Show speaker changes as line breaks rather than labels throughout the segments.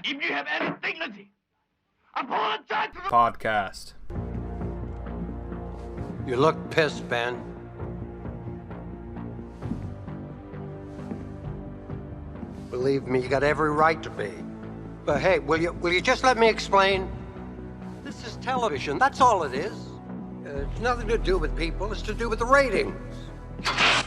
If you have any dignity, apologize to the
podcast.
You look pissed, Ben. Believe me, you got every right to be. But hey, will you just let me explain? This is television, that's all it is. It's nothing to do with people, it's to do with the ratings.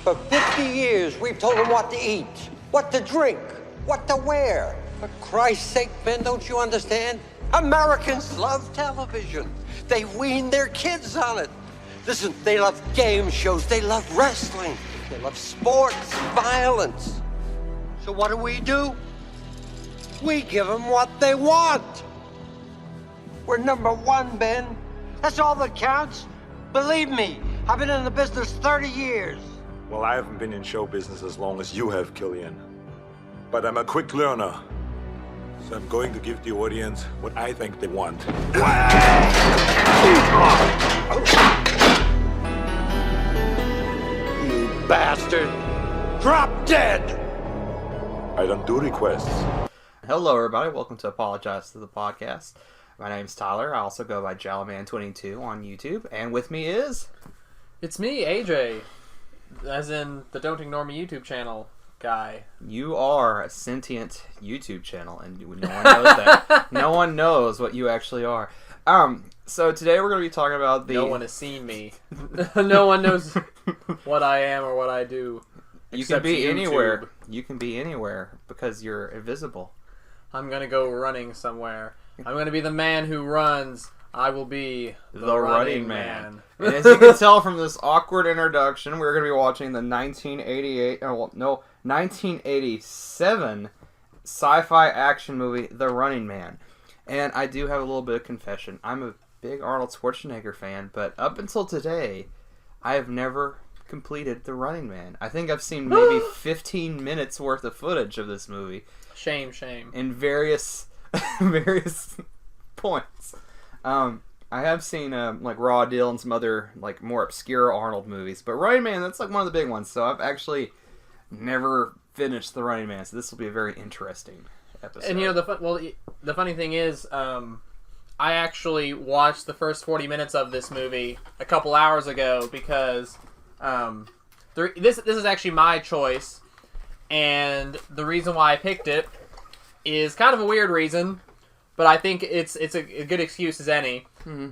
For 50 years, we've told them what to eat, what to drink, what to wear. For Christ's sake, Ben, don't you understand? Americans love television. They wean their kids on it. Listen, they love game shows, they love wrestling, they love sports, violence. So what do? We give them what they want. We're number one, Ben. That's all that counts. Believe me, I've been in the business 30 years.
Well, I haven't been in show business as long as you have, Killian. But I'm a quick learner. So I'm going to give the audience what I think they want.
You bastard. Drop dead.
I don't do requests.
Hello, everybody. Welcome to Apologize to the Podcast. My name's Tyler. I also go by Jalaman22 on YouTube. And with me is...
It's me, AJ. As in the Don't Ignore Me YouTube channel guy.
You are a sentient YouTube channel, and no one knows that. No one knows what you actually are. So today we're going to be talking about the...
No one has seen me. No one knows what I am or what I do.
You can be
YouTube.
anywhere. You can be anywhere because you're invisible.
I'm going to go running somewhere. I'm going to be the man who runs. I will be
the running man. And as you can tell from this awkward introduction, we're going to be watching the 1987 sci-fi action movie, The Running Man. And I do have a little bit of confession. I'm a big Arnold Schwarzenegger fan, but up until today, I have never completed The Running Man. I think I've seen maybe 15 minutes worth of footage of this movie.
Shame.
In various points. I have seen like Raw Deal and some other like more obscure Arnold movies, but Running Man, that's like one of the big ones. So I've actually never finished The Running Man, so this will be a very interesting episode.
And you know the funny thing is, I actually watched the first 40 minutes of this movie a couple hours ago because this is actually my choice, and the reason why I picked it is kind of a weird reason, but I think it's a good excuse as any.
Mm-hmm.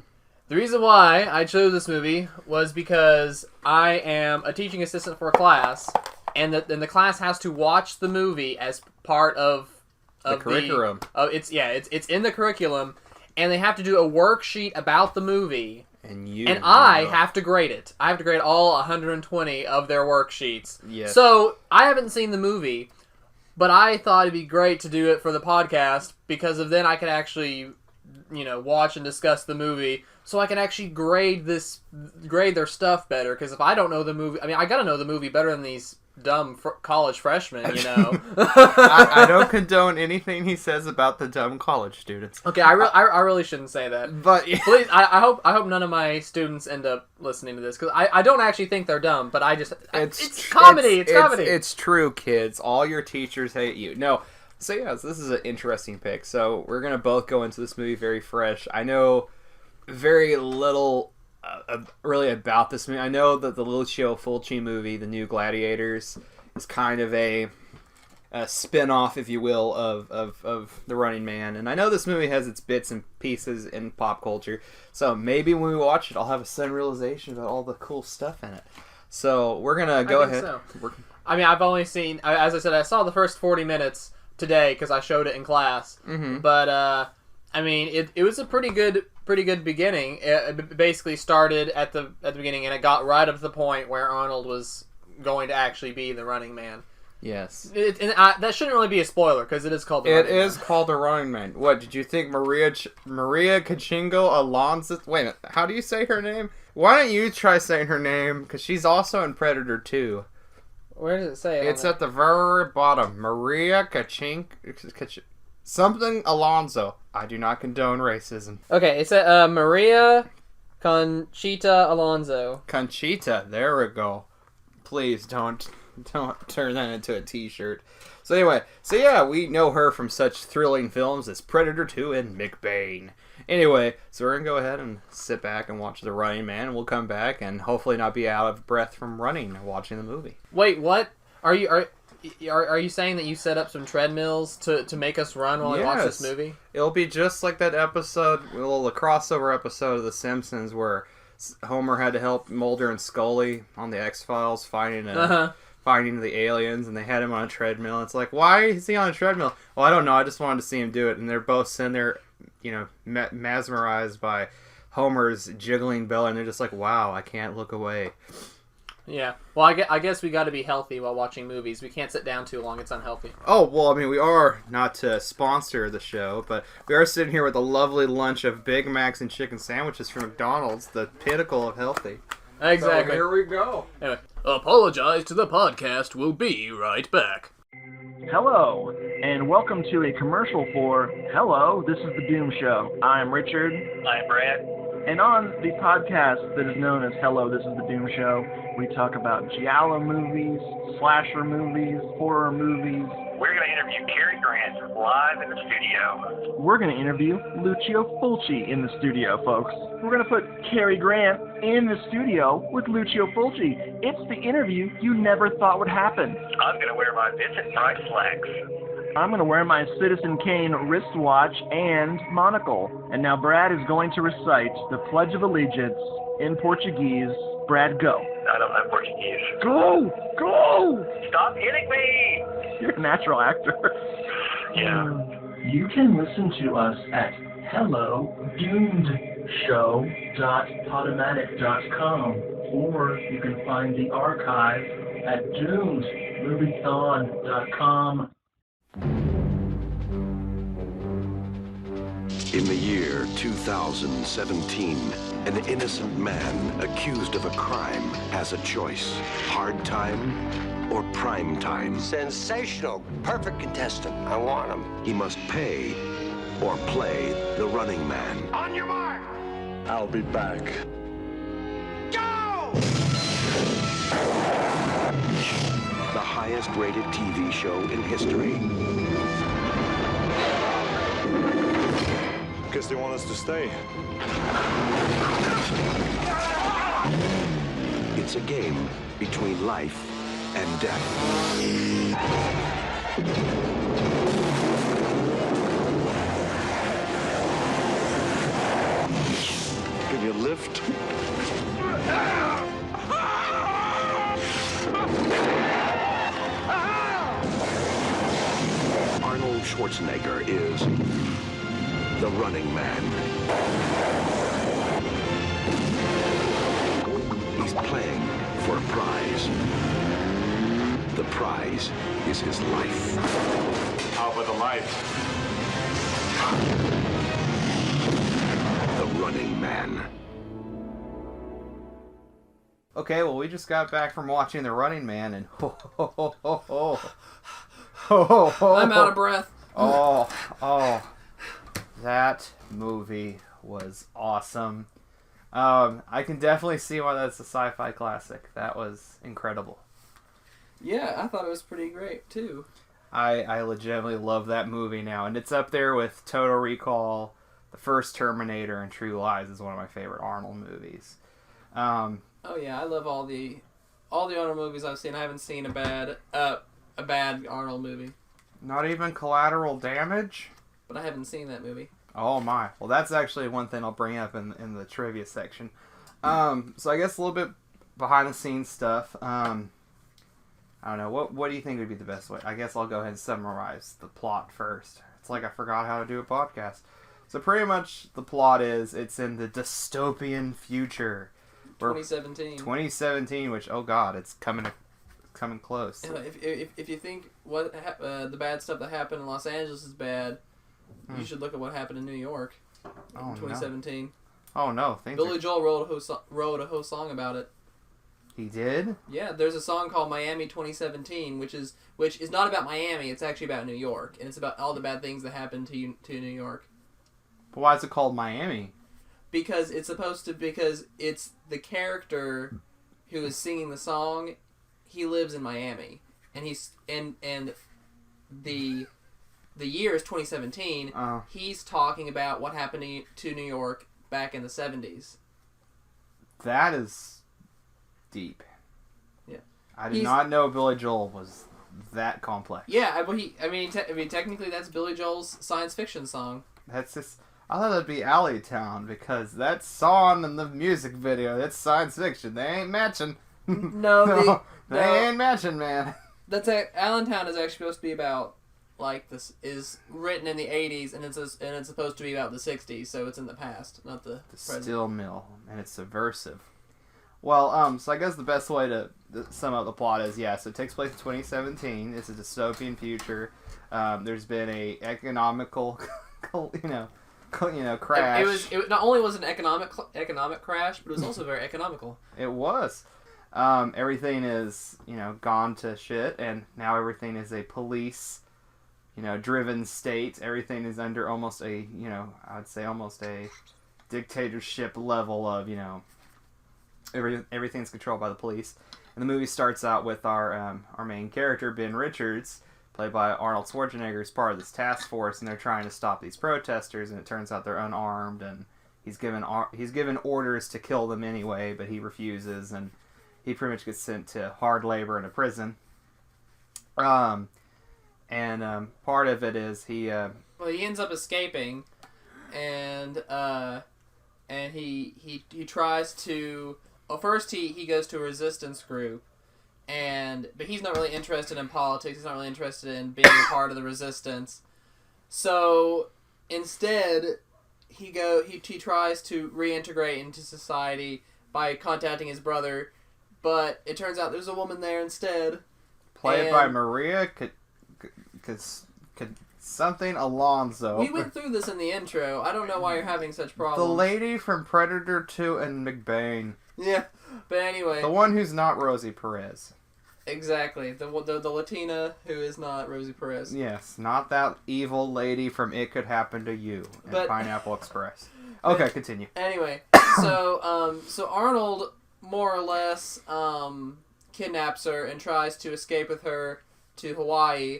The reason why I chose this movie was because I am a teaching assistant for a class, and the class has to watch the movie as part of
the curriculum.
It's in the curriculum, and they have to do a worksheet about the movie. And I have to grade it. I have to grade all 120 of their worksheets.
Yes.
So I haven't seen the movie, but I thought it'd be great to do it for the podcast because then I could actually, watch and discuss the movie, so I can actually grade their stuff better. Because if I don't know the movie, I gotta know the movie better than these dumb college freshmen,
I don't condone anything he says about the dumb college students.
Okay, I really shouldn't say that.
But
please, I hope none of my students end up listening to this, because I don't actually think they're dumb, but it's comedy. It's comedy.
It's true, kids. All your teachers hate you. No. So yeah, this is an interesting pick. So we're gonna both go into this movie very fresh. I know very little really about this movie. I know that the Lucio Fulci movie, The New Gladiators, is kind of a spin-off, if you will, of The Running Man. And I know this movie has its bits and pieces in pop culture. So maybe when we watch it, I'll have a sudden realization about all the cool stuff in it. So we're going to go ahead.
So. I've only seen, as I said, I saw the first 40 minutes today because I showed it in class.
Mm-hmm.
But, it was a pretty good beginning. It basically started at the beginning, and it got right up to the point where Arnold was going to actually be the Running Man.
Yes.
That shouldn't really be a spoiler because it is called the Running Man.
It is called the Running Man. What did you think, Maria Cachingo Alonso? Wait a minute, how do you say her name? Why don't you try saying her name? Because she's also in Predator 2.
Where does it say?
It's at the very bottom. Maria something Alonso. I do not condone racism.
Okay, it's at Maria Conchita Alonso.
Conchita, there we go. Please don't turn that into a t-shirt. So anyway, we know her from such thrilling films as Predator 2 and McBain. Anyway, so we're going to go ahead and sit back and watch The Running Man, and we'll come back and hopefully not be out of breath from running and watching the movie.
Wait, what? Are you saying that you set up some treadmills to make us run while we watch this movie?
It'll be just like that episode, the crossover episode of The Simpsons where Homer had to help Mulder and Scully on the X-Files finding the aliens, and they had him on a treadmill. It's like, why is he on a treadmill? Well, I don't know. I just wanted to see him do it. And they're both sitting there, mesmerized by Homer's jiggling belly, and they're just like, wow, I can't look away.
Yeah. Well, I guess we got to be healthy while watching movies. We can't sit down too long. It's unhealthy.
Oh, well, I mean, we are, not to sponsor the show, but we are sitting here with a lovely lunch of Big Macs and chicken sandwiches from McDonald's, the pinnacle of healthy.
Exactly.
So here we go.
Anyway, apologize to the podcast. We'll be right back.
Hello, and welcome to a commercial for Hello, This is the Doom Show. I'm Richard.
I'm Brad.
And on the podcast that is known as Hello, This is the Doom Show, we talk about giallo movies, slasher movies, horror movies.
We're going to interview Cary Grant live in the studio.
We're going to interview Lucio Fulci in the studio, folks. We're going to put Cary Grant in the studio with Lucio Fulci. It's the interview you never thought would happen.
I'm going to wear my Vincent Price slacks.
I'm going to wear my Citizen Kane wristwatch and monocle. And now Brad is going to recite the Pledge of Allegiance in Portuguese. Brad, go.
I don't know Portuguese.
Go! Go!
Stop hitting me!
You're a natural actor.
Yeah.
You can listen to us at hellodoomedshow.podomatic.com, or you can find the archive at doomedmoviethon.com.
In the year 2017, an innocent man accused of a crime has a choice: hard time or prime time.
Sensational. Perfect contestant. I want him.
He must pay or play the running man.
On your mark!
I'll be back.
Go!
The highest rated TV show in history.
Guess they want us to stay.
It's a game between life and death.
Give you a lift?
Arnold Schwarzenegger is the running man. He's playing for a prize. The prize is his life.
How about the light?
The running man.
Okay, well, we just got back from watching The Running Man, and
I'm out of breath.
Oh, that movie was awesome. I can definitely see why that's a sci-fi classic. That was incredible.
Yeah, I thought it was pretty great, too.
I legitimately love that movie now, and it's up there with Total Recall, the first Terminator, and True Lies is one of my favorite Arnold movies.
Oh yeah, I love all the Arnold movies I've seen. I haven't seen a bad Arnold movie.
Not even Collateral Damage?
But I haven't seen that movie.
Oh my. Well, that's actually one thing I'll bring up in the trivia section. So I guess a little bit behind the scenes stuff. I don't know. What do you think would be the best way? I guess I'll go ahead and summarize the plot first. It's like I forgot how to do a podcast. So pretty much the plot is it's in the dystopian future.
2017,
which, oh god, it's coming close.
If you think what the bad stuff that happened in Los Angeles is bad, you should look at what happened in New York in 2017.
No. Oh no,
Billy Joel wrote a whole song about it.
He did?
Yeah, there's a song called Miami 2017, which is not about Miami. It's actually about New York, and it's about all the bad things that happened to New York.
But why is it called Miami?
Because it's the character who is singing the song. He lives in Miami, and the year is 2017. He's talking about what happened to New York back in the 70s.
That is deep.
Yeah,
I did not know Billy Joel was that complex.
Yeah, but technically that's Billy Joel's science fiction song.
That's just. I thought that'd be Alleytown because that song in the music video, that's science fiction. They ain't matching.
No,
they ain't matching, man.
Allentown is actually supposed to be about this is written in the 80s and it's supposed to be about the 60s, so it's in the past, not the present.
Steel mill, and it's subversive. Well, so I guess the best way to sum up the plot is so it takes place in 2017. It's a dystopian future. There's been a economical, crash.
It not only was an economic crash, but it was also very economical.
It was. Everything is, gone to shit, and now everything is a police, driven state. Everything is under almost a, I would say almost a dictatorship level of, everything's controlled by the police. And the movie starts out with our main character, Ben Richards, played by Arnold Schwarzenegger, is part of this task force, and they're trying to stop these protesters, and it turns out they're unarmed, and he's given orders to kill them anyway, but he refuses, and he pretty much gets sent to hard labor in a prison. Part of it is he
ends up escaping, and he tries to. Well, first he goes to a resistance group, but he's not really interested in politics. He's not really interested in being a part of the resistance. So instead, he tries to reintegrate into society by contacting his brother. But it turns out there's a woman there instead.
Played by Maria something Alonso.
We went through this in the intro. I don't know why you're having such problems.
The lady from Predator 2 and McBain.
Yeah, but anyway.
The one who's not Rosie Perez.
Exactly. The Latina who is not Rosie Perez.
Yes, not that evil lady from It Could Happen to You and Pineapple Express. Okay, continue.
Anyway, so Arnold more or less kidnaps her and tries to escape with her to Hawaii,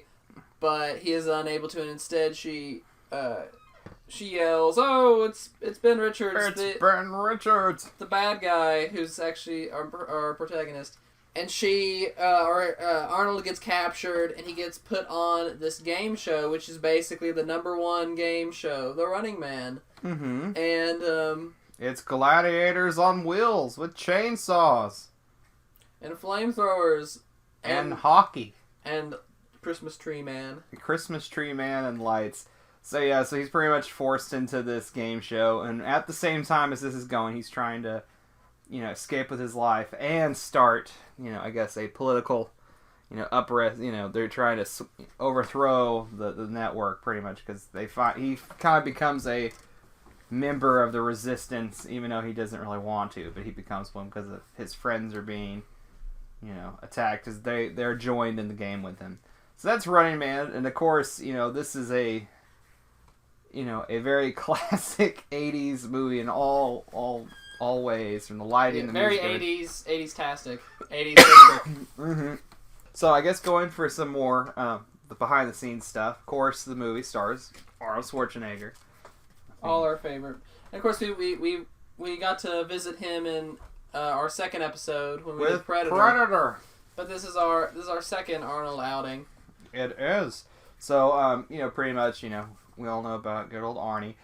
but he is unable to, and instead she yells, "Oh, it's Ben Richards!
Ben Richards,
the bad guy who's actually our protagonist." And Arnold gets captured, and he gets put on this game show, which is basically the #1 game show, The Running Man.
Mm-hmm.
And
it's gladiators on wheels with chainsaws
and flamethrowers
and hockey
and Christmas Tree Man.
Christmas Tree Man and lights. So he's pretty much forced into this game show, and at the same time as this is going, he's trying to, escape with his life and start, I guess a political, they're trying to overthrow the network pretty much because he kind of becomes a member of the resistance, even though he doesn't really want to, but he becomes one because his friends are being, attacked because they're joined in the game with him. So that's Running Man, and of course, this is a very classic 80s movie in all ways, from the lighting, the
very
music.
80s-tastic. 80s
mm-hmm. So I guess going for some more the behind-the-scenes stuff, of course, the movie stars Arnold Schwarzenegger.
All our favorite. And of course, we got to visit him in our second episode when we did Predator. But this is our second Arnold outing.
It is. So pretty much we all know about good old Arnie.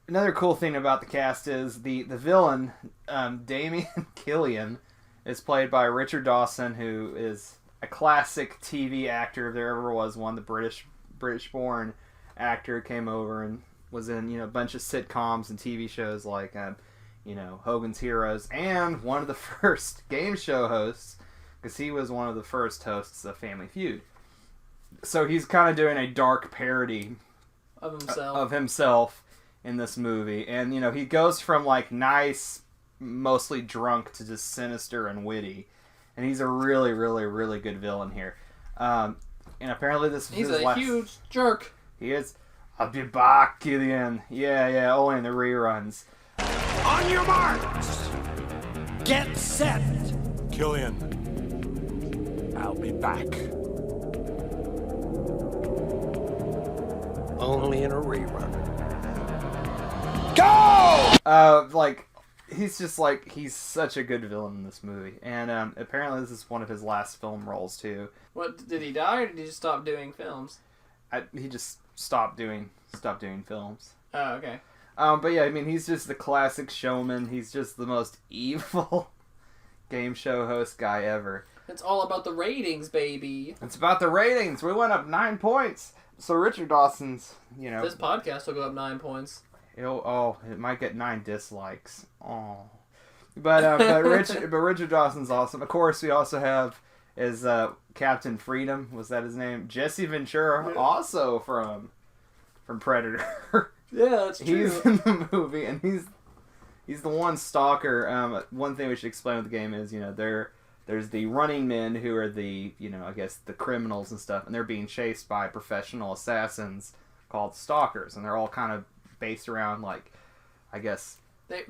Another cool thing about the cast is the villain, Damien Killian, is played by Richard Dawson, who is a classic TV actor if there ever was one. The British-born actor came over and was in a bunch of sitcoms and TV shows like Hogan's Heroes, and one of the first game show hosts because he was one of the first hosts of Family Feud. So he's kind of doing a dark parody of himself in this movie, and he goes from nice, mostly drunk, to just sinister and witty, and he's a really, really, really good villain here. And apparently he's
a huge jerk.
He is. I'll be back, Killian. Yeah, only in the reruns.
On your marks, get set.
Killian, I'll be back.
only in a rerun.
Like, he's just like, he's such a good villain in this movie. And apparently this is one of his last film roles, too.
What, did he die, or did he just stop doing films?
He just stopped doing films.
Oh, okay.
But yeah, I mean, he's just the classic showman. He's just the most evil game show host guy ever.
It's all about the ratings, baby.
It's about the ratings. We went up 9 points. So Richard Dawson's,
This podcast will go up 9 points.
It might get 9 dislikes. Oh. But Richard Dawson's awesome. Of course, we also have is Captain Freedom. Was that his name? Jesse Ventura, also from Predator.
Yeah, that's true.
He's in the movie, and he's the one stalker. One thing we should explain with the game is, there's the running men who are the, I guess the criminals and stuff, and they're being chased by professional assassins called stalkers, and they're all kind of based around, like, I guess,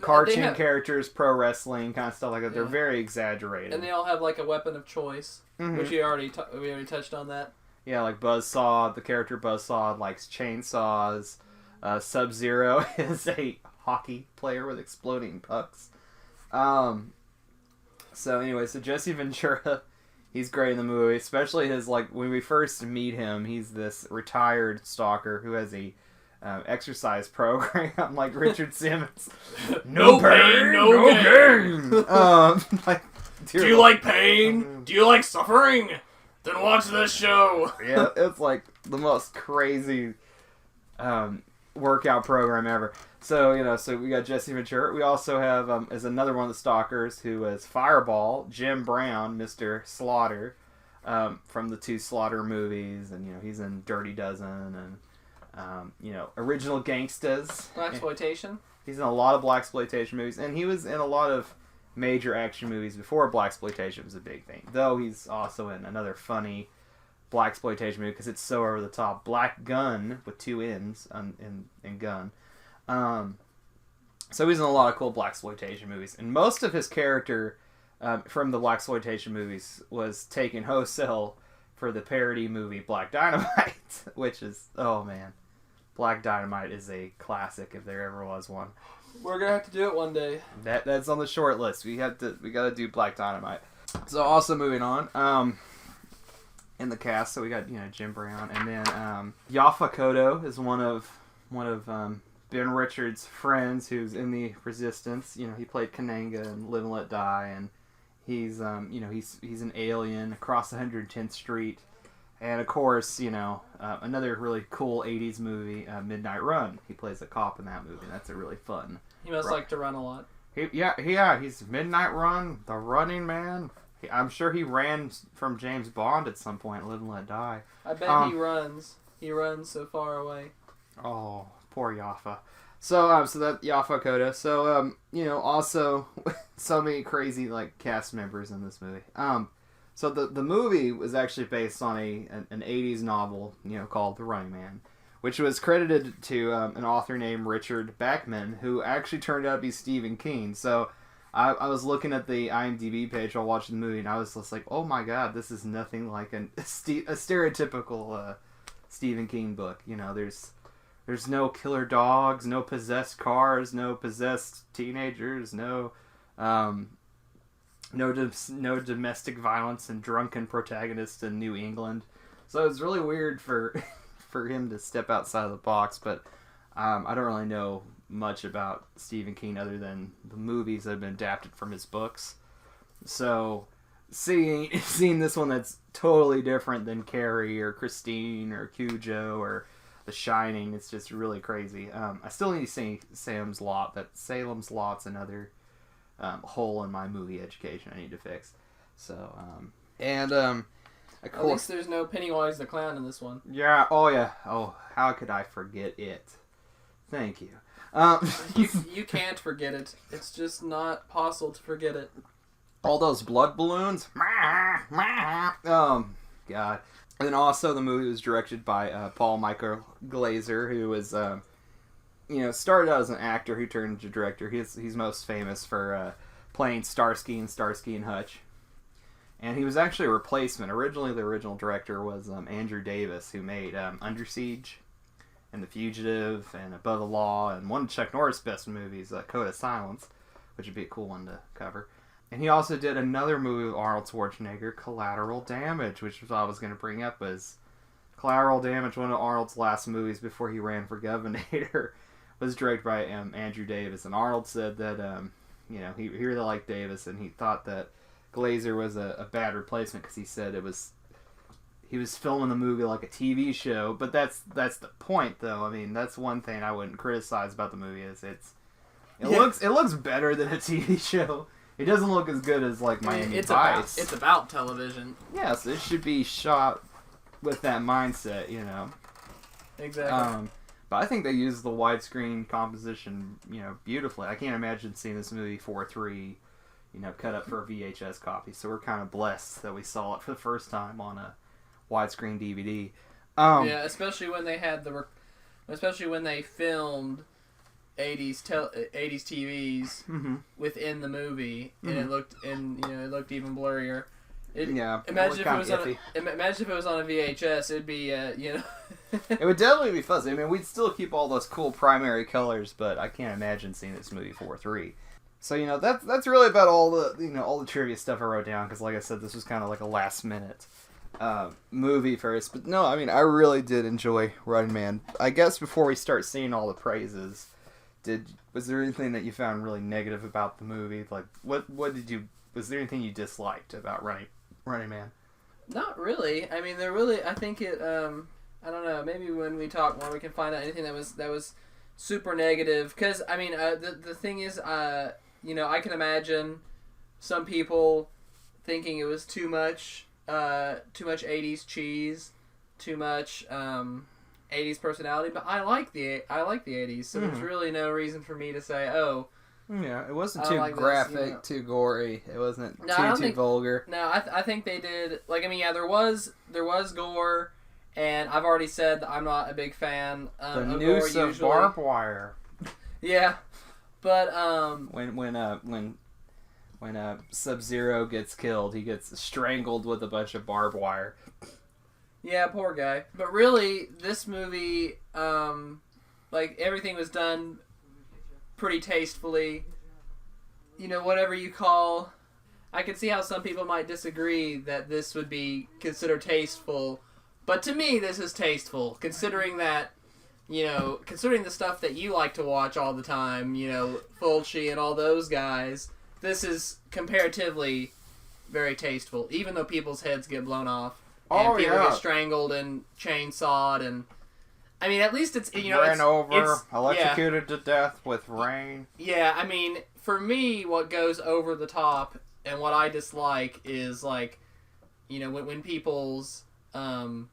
cartoon characters, pro wrestling, kind of stuff like that. They're very exaggerated.
And they all have, like, a weapon of choice, which we already touched on that. Yeah,
like Buzzsaw, the character Buzzsaw likes chainsaws. Sub-Zero is a hockey player with exploding pucks. So anyway, so Jesse Ventura, he's great in the movie, especially his, like, when we first meet him, he's this retired stalker who has a exercise program like Richard Simmons.
No pain, no gain.
Like,
do you like pain? Do you like suffering? Then watch this show.
Yeah, it's like the most crazy workout program ever. So, so we got Jesse Ventura. We also have, as another one of the stalkers, who is Fireball, Jim Brown, Mr. Slaughter, from the 2 Slaughter movies, and, he's in Dirty Dozen, and, Original Gangstas.
Blaxploitation.
He's in a lot of blaxploitation movies, and he was in a lot of major action movies before blaxploitation was a big thing. Though he's also in another funny blaxploitation movie because it's so over the top. Black Gun with 2 N's in gun. So he's in a lot of cool blaxploitation movies, and most of his character from the blaxploitation movies was taken wholesale for the parody movie Black Dynamite, which is, oh man, Black Dynamite is a classic if there ever was one.
We're gonna have to do it one day.
That's on the short list. We gotta do Black Dynamite. So also moving on, in the cast, so we got Jim Brown, and then Yaphet Kotto is one of Ben Richards' friends who's in the Resistance. He played Kananga in Live and Let Die, and he's he's an alien across 110th Street, and of course another really cool 80s movie, Midnight Run. He plays a cop in that movie. That's a really fun.
He must like to run a lot.
He's Midnight Run, the running man. I'm sure he ran from James Bond at some point, Live and Let Die.
I bet he runs. He runs so far away.
Oh, poor Yaphet. So that Yaphet Kotto. So, also so many crazy, like, cast members in this movie. So the movie was actually based on an 80s novel, called The Running Man, which was credited to an author named Richard Bachman, who actually turned out to be Stephen King. So I was looking at the IMDb page while watching the movie, and I was just like, oh my god, this is nothing like a stereotypical Stephen King book. There's no killer dogs, no possessed cars, no possessed teenagers, no domestic violence and drunken protagonists in New England. So it's really weird for him to step outside of the box, but I don't really know much about Stephen King other than the movies that have been adapted from his books. So seeing this one that's totally different than Carrie or Christine or Cujo or The Shining, it's just really crazy. I still need to see Salem's Lot. That Salem's Lot's another hole in my movie education I need to fix. So
at least there's no Pennywise the Clown in this one.
Yeah. Oh, how could I forget it? Thank you.
You can't forget it. It's just not possible to forget it.
All those blood balloons. Oh, God. And then also the movie was directed by Paul Michael Glaser, who was, started out as an actor who turned into director. He's most famous for playing Starsky and Hutch. And he was actually a replacement. Originally, the original director was Andrew Davis, who made Under Siege and The Fugitive and Above the Law, and one of Chuck Norris' best movies, Code of Silence, which would be a cool one to cover. And he also did another movie with Arnold Schwarzenegger, Collateral Damage, which was what I was going to bring up, was Collateral Damage, one of Arnold's last movies before he ran for governor, was directed by Andrew Davis. And Arnold said that, he really liked Davis, and he thought that Glazer was a bad replacement because he said he was filming the movie like a TV show. But that's the point, though. I mean, that's one thing I wouldn't criticize about the movie is it looks better than a TV show. It doesn't look as good as like Miami Vice.
It's about television.
Yes, it should be shot with that mindset,
Exactly.
But I think they use the widescreen composition, beautifully. I can't imagine seeing this movie 4:3, cut up for a VHS copy. So we're kind of blessed that we saw it for the first time on a widescreen DVD.
Yeah, especially when they had especially when they filmed 80s TVs within the movie, and it looked even blurrier. Imagine if it was on a VHS, it'd be
It would definitely be fuzzy. I mean, we'd still keep all those cool primary colors, but I can't imagine seeing this movie 4:3. So that's really about all the trivia stuff I wrote down, because like I said, this was kind of like a last minute movie first. But no, I mean, I really did enjoy Running Man. I guess before we start seeing all the praises, was there anything that you found really negative about the movie? Like, was there anything you disliked about Running Man?
Not really. I mean, I think it, I don't know, maybe when we talk more we can find out anything that was super negative. Because, I mean, the thing is, I can imagine some people thinking it was too much 80s cheese, too much 80s personality, but I like the 80s, so there's really no reason for me to say, oh,
yeah, it wasn't too graphic, too gory. It wasn't too vulgar.
No, I think they did, there was gore, and I've already said that I'm not a big fan
the
of
noose
gore
of
usually.
barbed wire.
Yeah, but
when Sub-Zero gets killed, he gets strangled with a bunch of barbed wire.
Yeah, poor guy. But really, this movie, everything was done pretty tastefully. Whatever you call... I can see how some people might disagree that this would be considered tasteful. But to me, this is tasteful, considering that, considering the stuff that you like to watch all the time, Fulci and all those guys, this is comparatively very tasteful, even though people's heads get blown off. And people get strangled and chainsawed, and I mean, at least it's
ran over, electrocuted to death with rain.
Yeah, I mean, for me, what goes over the top and what I dislike is when people's when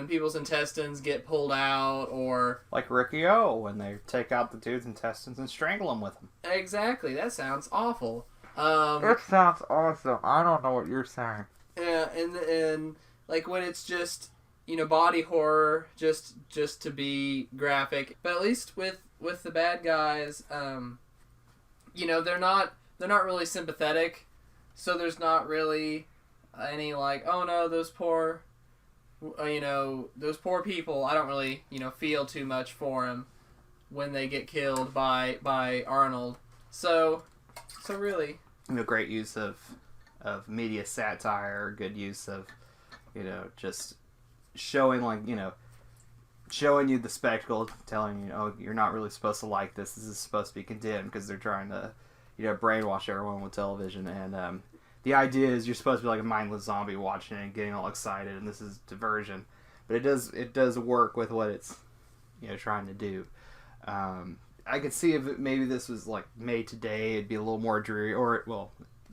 people's intestines get pulled out, or
like Ricky O when they take out the dude's intestines and strangle him with them.
Exactly, that sounds awful.
It sounds awesome. I don't know what you're saying.
Yeah, and when it's just body horror just to be graphic, but at least with the bad guys, they're not really sympathetic, so there's not really any oh no, those poor people. I don't really feel too much for them when they get killed by Arnold. So really,
great use of media satire, good use of, just showing showing you the spectacle, telling you, oh, you're not really supposed to like this. This is supposed to be condemned because they're trying to, brainwash everyone with television. And the idea is you're supposed to be like a mindless zombie watching it and getting all excited, and this is diversion. But it does work with what it's, trying to do. I could see if maybe this was made today, it'd be a little more dreary, or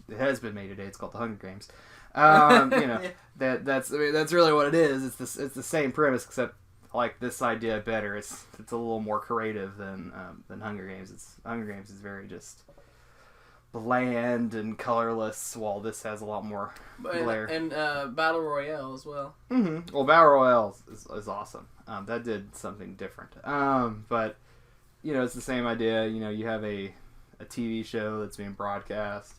it has been made today. It's called The Hunger Games. Yeah. That's really what it is. It's the same premise, except I like this idea better. It's a little more creative than Hunger Games. Hunger Games is very just bland and colorless, while this has a lot more glare.
And Battle Royale as well.
Mm-hmm. Well, Battle Royale is awesome. That did something different. But it's the same idea. You have a TV show that's being broadcast.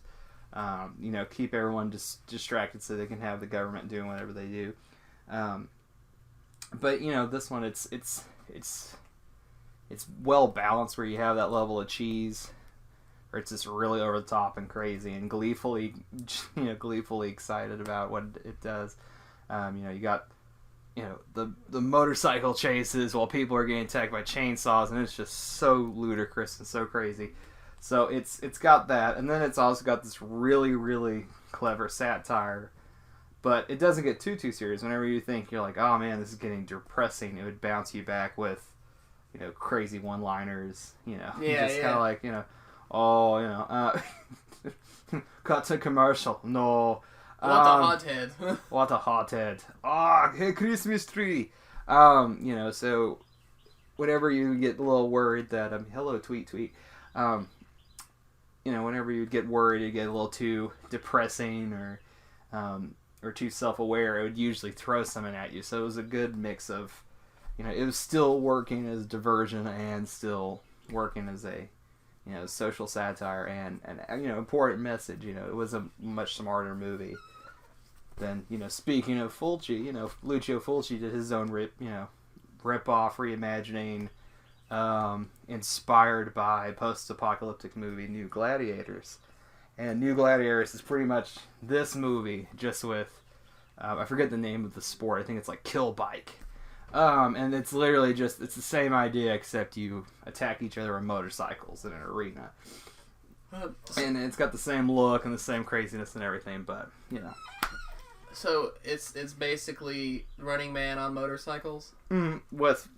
Keep everyone just distracted so they can have the government doing whatever they do. But this one, it's well balanced, where you have that level of cheese, where it's just really over the top and crazy, and gleefully excited about what it does. You got the motorcycle chases while people are getting attacked by chainsaws, and it's just so ludicrous and so crazy. So it's got that, and then it's also got this really, really clever satire. But it doesn't get too serious. Whenever you think you're like, oh man, this is getting depressing, it would bounce you back with, crazy one-liners. Just kind of like, cut to commercial. No.
What a hothead.
What a hothead. Hey, Christmas tree. So whenever you get a little worried that, hello, tweet. Whenever you get worried, you get a little too depressing or too self-aware, it would usually throw something at you. So it was a good mix of, it was still working as diversion and still working as a, social satire and important message. It was a much smarter movie than, speaking of Fulci, Lucio Fulci did his own rip-off reimagining, inspired by post-apocalyptic movie New Gladiators. And New Gladiators is pretty much this movie, just with, I forget the name of the sport. I think it's like Kill Bike. And it's literally it's the same idea, except you attack each other on motorcycles in an arena. And it's got the same look and the same craziness and everything, but,
So it's basically Running Man on motorcycles?
With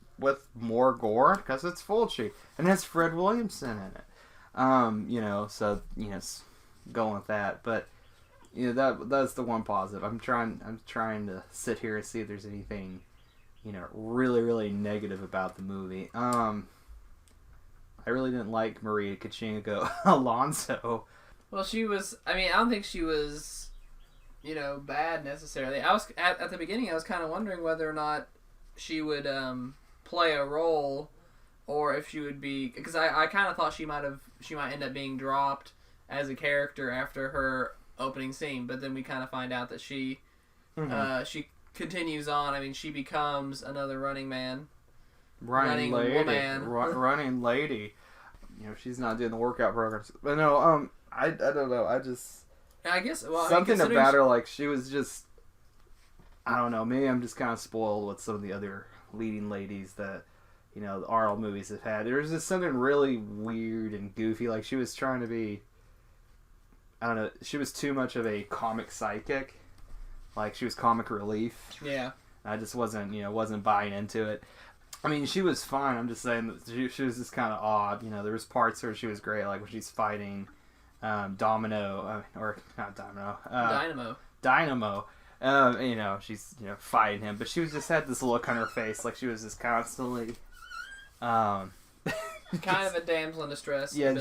more gore, because it's Fulci. And it has Fred Williamson in it. So, going with that, but that's the one positive. I'm trying to sit here and see if there's anything really, really negative about the movie. I really didn't like Maria Conchita Alonso.
Well, I don't think she was bad necessarily. I was at the beginning I was kind of wondering whether or not she would play a role, or if she would be, because I kind of thought she might end up being dropped as a character after her opening scene, but then we kind of find out that she continues on. I mean, she becomes another running man, running lady.
She's not doing the workout programs, but no, I don't know.
I guess
something about her, like she was just, I don't know. Maybe I'm just kind of spoiled with some of the other leading ladies that the Arnold movies have had. There was just something really weird and goofy. Like she was trying to be, I don't know, she was too much of a comic sidekick. Like, she was comic relief.
Yeah.
I just wasn't buying into it. I mean, she was fine. I'm just saying that she was just kind of odd. There was parts where she was great, like when she's fighting Dynamo. She's, fighting him. But she was just had this look on her face, like she was just constantly...
kind of a damsel in distress.
Yeah,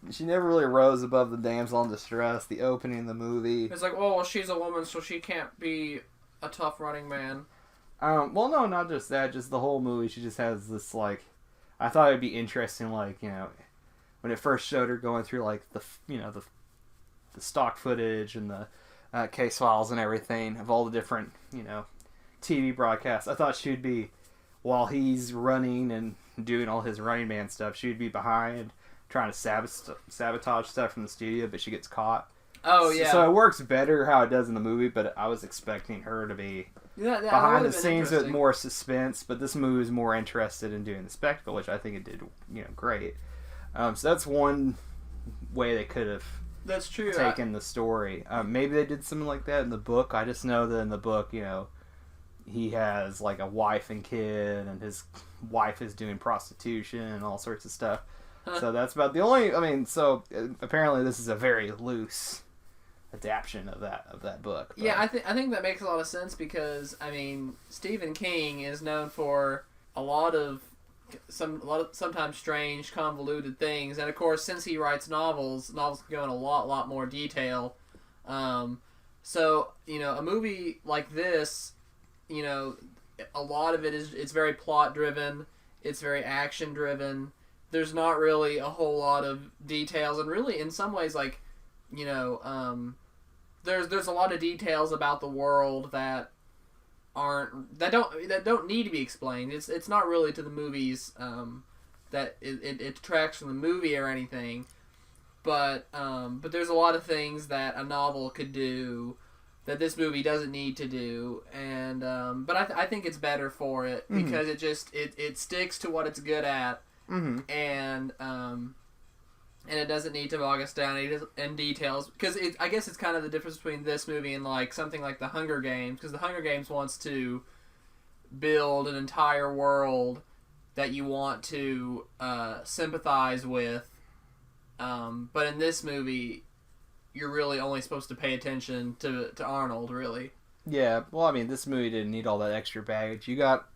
she never really rose above the damsel in distress. The opening of the movie.
It's like, oh, well, she's a woman, so she can't be a tough running man.
Well, no, not just that. Just the whole movie. She just has this, like, I thought it'd be interesting, like, when it first showed her going through, like, the stock footage and the case files and everything of all the different, TV broadcasts. I thought she'd be, while he's running and doing all his Running Man stuff, she'd be behind trying to sabotage stuff from the studio, but she gets caught.
Oh, yeah.
So it works better how it does in the movie, but I was expecting her to be behind the scenes with more suspense, but this movie is more interested in doing the spectacle, which I think it did, great. So that's one way they could have taken the story. Maybe they did something like that in the book. I just know that in the book, he has like a wife and kid, and his wife is doing prostitution and all sorts of stuff. So that's about the only. So apparently this is a very loose adaptation of that book. But.
Yeah, I think that makes a lot of sense because Stephen King is known for a lot of sometimes strange, convoluted things, and of course, since he writes novels can go in a lot more detail. So a movie like this. A lot of it it's very plot driven, it's very action driven. There's not really a whole lot of details, and really in some ways, like, there's a lot of details about the world that don't need to be explained. It's not really to the movies that it detracts from the movie or anything, but there's a lot of things that a novel could do that this movie doesn't need to do, and but I think it's better for it because it sticks to what it's good at, and it doesn't need to bog us down in details, because I guess it's kind of the difference between this movie and like something like The Hunger Games, because The Hunger Games wants to build an entire world that you want to sympathize with, but in this movie you're really only supposed to pay attention to Arnold, really.
Yeah, well, I mean, this movie didn't need all that extra baggage. You got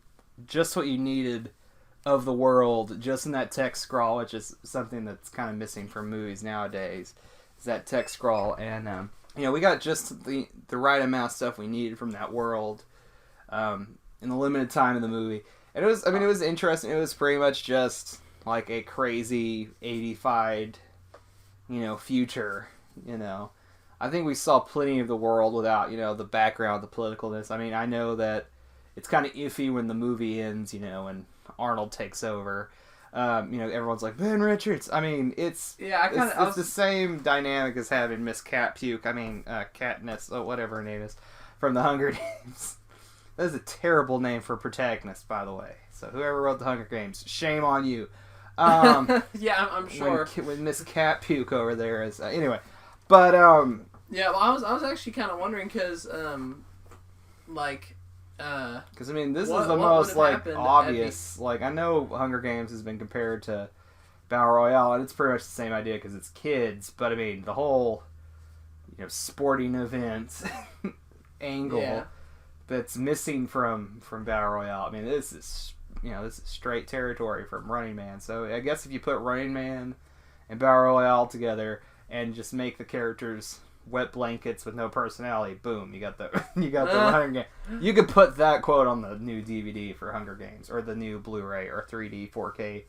just what you needed of the world, just in that text scrawl, which is something that's kind of missing from movies nowadays, is that text scrawl. And, we got just the right amount of stuff we needed from that world in the limited time of the movie. And it was interesting. It was pretty much just like a crazy 85'd, future. I think we saw plenty of the world without, the background, the politicalness. I mean, I know that it's kind of iffy when the movie ends, and Arnold takes over. Everyone's like, Ben Richards. I mean, it's the same dynamic as having Miss Cat Puke. I mean, Katniss, whatever her name is, from The Hunger Games. That is a terrible name for a protagonist, by the way. So whoever wrote The Hunger Games, shame on you.
Yeah, I'm sure.
When Miss Cat Puke over there is anyway. But,
yeah, well, I was actually kind of wondering, because,
because, I mean, this is the most, obvious, I know Hunger Games has been compared to Battle Royale, and it's pretty much the same idea, because it's kids, but, I mean, the whole, sporting event angle that's missing from Battle Royale, I mean, this is straight territory from Running Man, so I guess if you put Running Man and Battle Royale together, and just make the characters wet blankets with no personality, boom, you got the Hunger Games. You could put that quote on the new DVD for Hunger Games, or the new Blu-ray or 3D 4K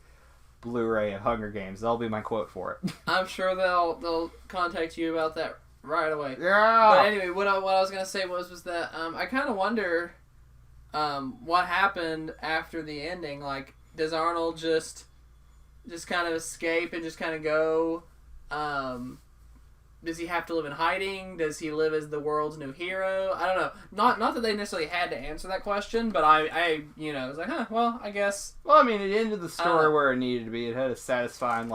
Blu-ray of Hunger Games. That'll be my quote for it.
I'm sure they'll contact you about that right away.
Yeah.
But anyway, what I was gonna say was that I kind of wonder what happened after the ending. Like, does Arnold just kind of escape and just kind of go? Does he have to live in hiding? Does he live as the world's new hero? I don't know. Not that they necessarily had to answer that question, but I was like, well, I guess.
Well, I mean, it ended the story where it needed to be. It had a satisfying,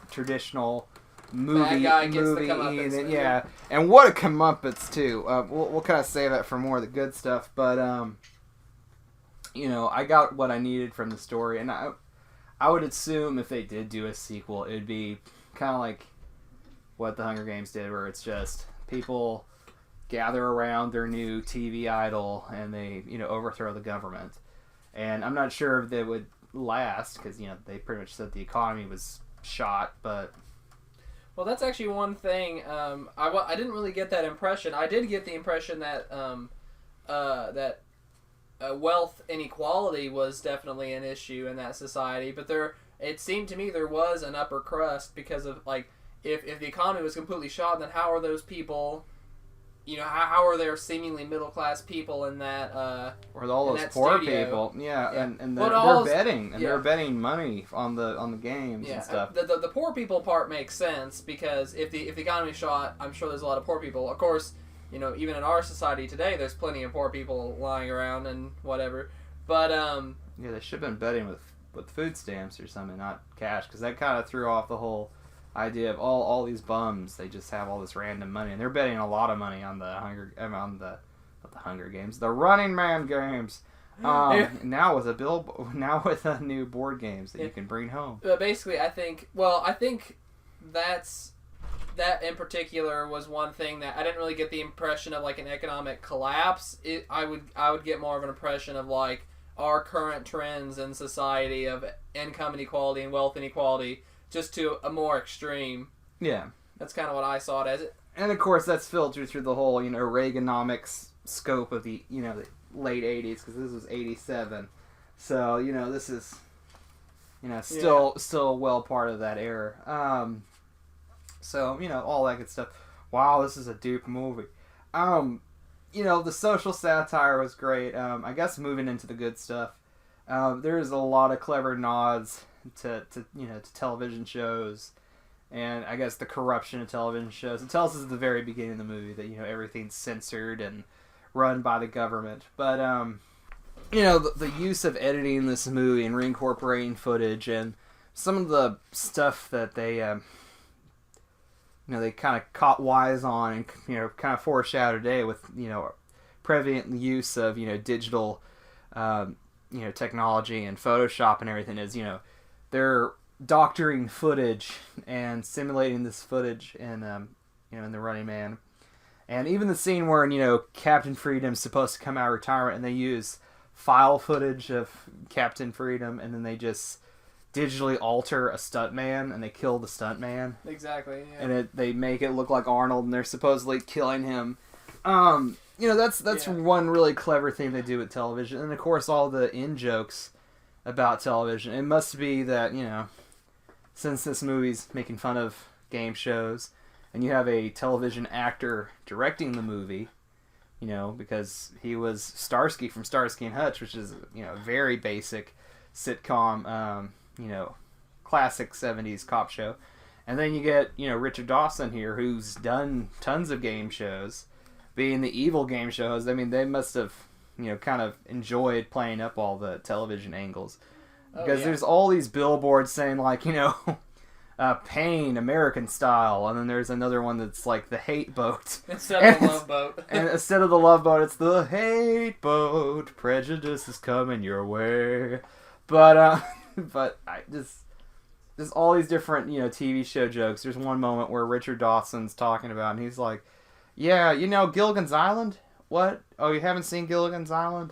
traditional movie.
Bad guy gets the
comeuppance. Yeah, and what a comeuppance too. We'll kind of save that for more of the good stuff, but I got what I needed from the story, and I would assume if they did do a sequel, it'd be kind of like what The Hunger Games did, where it's just people gather around their new TV idol and they, overthrow the government. And I'm not sure if they would last, because, they pretty much said the economy was shot, but...
Well, that's actually one thing. I didn't really get that impression. I did get the impression that wealth inequality was definitely an issue in that society, but it seemed to me there was an upper crust, because of, if the economy was completely shot, then how are those people, how are there seemingly middle class people in that
or all those poor
studio?
People, and they're betting, and they're betting money on the games and stuff.
The poor people part makes sense, because if the economy's shot, I'm sure there's a lot of poor people. Of course, even in our society today, there's plenty of poor people lying around and whatever. But
they should have been betting with food stamps or something, not cash, because that kind of threw off the whole idea of all these bums. They just have all this random money, and they're betting a lot of money on the Hunger Games, the Running Man games. Now with a new board games that you can bring home.
But basically, I think that in particular was one thing that I didn't really get the impression of an economic collapse. I would get more of an impression of our current trends in society of income inequality and wealth inequality, just to a more extreme.
Yeah.
That's kind of what I saw it as.
And of course that's filtered through the whole, Reaganomics scope of the, the late 80s, because this was 87. So, this is, still well part of that era. So, all that good stuff. Wow, this is a deep movie. the social satire was great. I guess moving into the good stuff, there's a lot of clever nods to television shows, and I guess the corruption of television shows. It tells us at the very beginning of the movie that everything's censored and run by the government. But the use of editing this movie and reincorporating footage and some of the stuff that they they kind of caught wise on and kind of foreshadowed today with prevalent use of digital technology and Photoshop and everything is they're doctoring footage and simulating this footage in in The Running Man, and even the scene where Captain Freedom's supposed to come out of retirement and they use file footage of Captain Freedom and then they just digitally alter a stuntman and they kill the stuntman.
Exactly. Yeah.
And they make it look like Arnold and they're supposedly killing him. That's one really clever thing they do with television. And of course all the in-jokes about television. It must be that, since this movie's making fun of game shows and you have a television actor directing the movie, because he was Starsky from Starsky and Hutch, which is, a very basic sitcom, classic 70s cop show. And then you get, Richard Dawson here, who's done tons of game shows, being the evil game shows. I mean, they must have, kind of enjoyed playing up all the television angles. Because there's all these billboards saying, like, Pain, American style, and then there's another one that's like the hate boat.
Instead of the love boat.
And instead of the love boat, it's the hate boat. Prejudice is coming your way. But I there's all these different, TV show jokes. There's one moment where Richard Dawson's talking about, and he's like, yeah, Gilligan's Island? What? Oh, you haven't seen Gilligan's Island?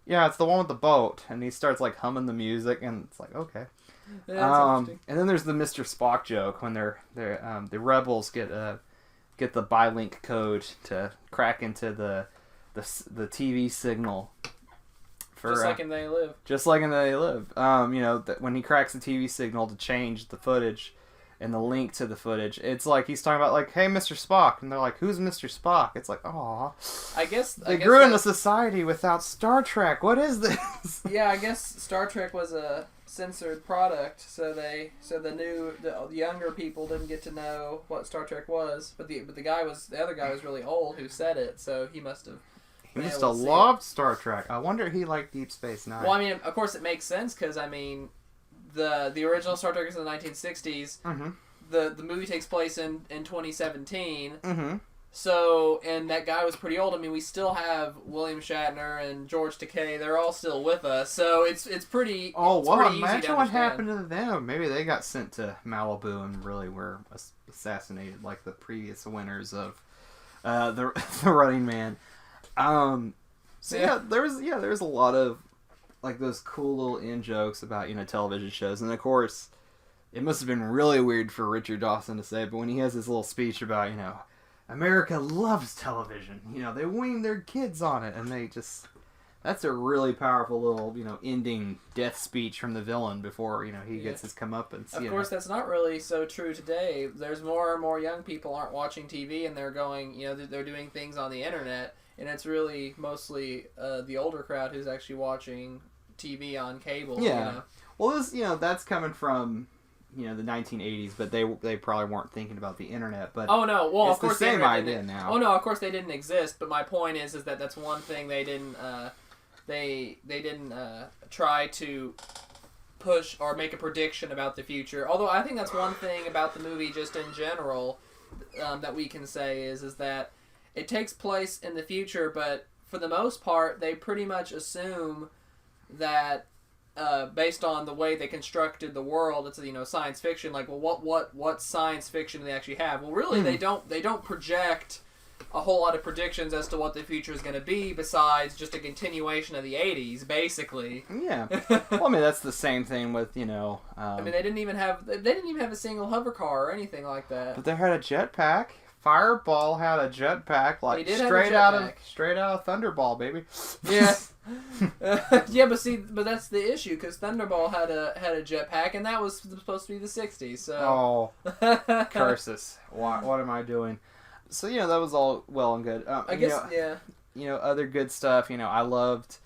Yeah, it's the one with the boat. And he starts, like, humming the music, and it's like, okay.
Yeah,
and then there's the Mr. Spock joke when the rebels get the bilink code to crack into the TV signal.
Just like in They Live.
Just like in They Live. When he cracks the TV signal to change the footage and the link to the footage, it's like he's talking about, like, hey, Mr. Spock. And they're like, who's Mr. Spock? It's like, aw.
I guess
they grew into society without Star Trek. What is this?
Yeah, I guess Star Trek was a censored product, so the younger people didn't get to know what Star Trek was. But the other guy was really old who said it, so he must have.
He must have loved Star Trek. I wonder if he liked Deep Space Nine.
Well, I mean, of course it makes sense because the original Star Trek is in the 1960s.
Mm-hmm.
The movie takes place in 2017.
Mm-hmm.
So, and that guy was pretty old. I mean, we still have William Shatner and George Takei. They're all still with us. So it's pretty.
Oh,
it's
well,
pretty
imagine
easy to
what
understand.
happened to them. Maybe they got sent to Malibu and really were assassinated like the previous winners of the Running Man. There's a lot of like those cool little in jokes about television shows, and of course, it must have been really weird for Richard Dawson to say, but when he has his little speech about America loves television, they wean their kids on it, and that's a really powerful little ending death speech from the villain before he gets his comeuppance.
Of course, that's not really so true today. There's more and more young people aren't watching TV, and they're going they're doing things on the internet. And it's really mostly the older crowd who's actually watching TV on cable.
Yeah. Well, this that's coming from the 1980s, but they probably weren't thinking about the internet. But
oh no, well
it's
of course
the same idea now.
Oh no, of course they didn't exist. But my point is that that's one thing they didn't they didn't try to push or make a prediction about the future. Although I think that's one thing about the movie just in general that we can say is that. It takes place in the future, but for the most part, they pretty much assume that based on the way they constructed the world, it's science fiction. Like, well, what science fiction do they actually have? Well, really, they don't project a whole lot of predictions as to what the future is going to be, besides just a continuation of the 80s, basically.
Yeah. Well, I mean, that's the same thing with
I mean, they didn't even have a single hover car or anything like that.
But they had a jetpack. Fireball had a jetpack, like straight out of Thunderball, baby.
Yeah, yeah, but that's the issue because Thunderball had a jetpack, and that was supposed to be the '60s. So
curses! What am I doing? So that was all well and good.
I guess
other good stuff. I loved,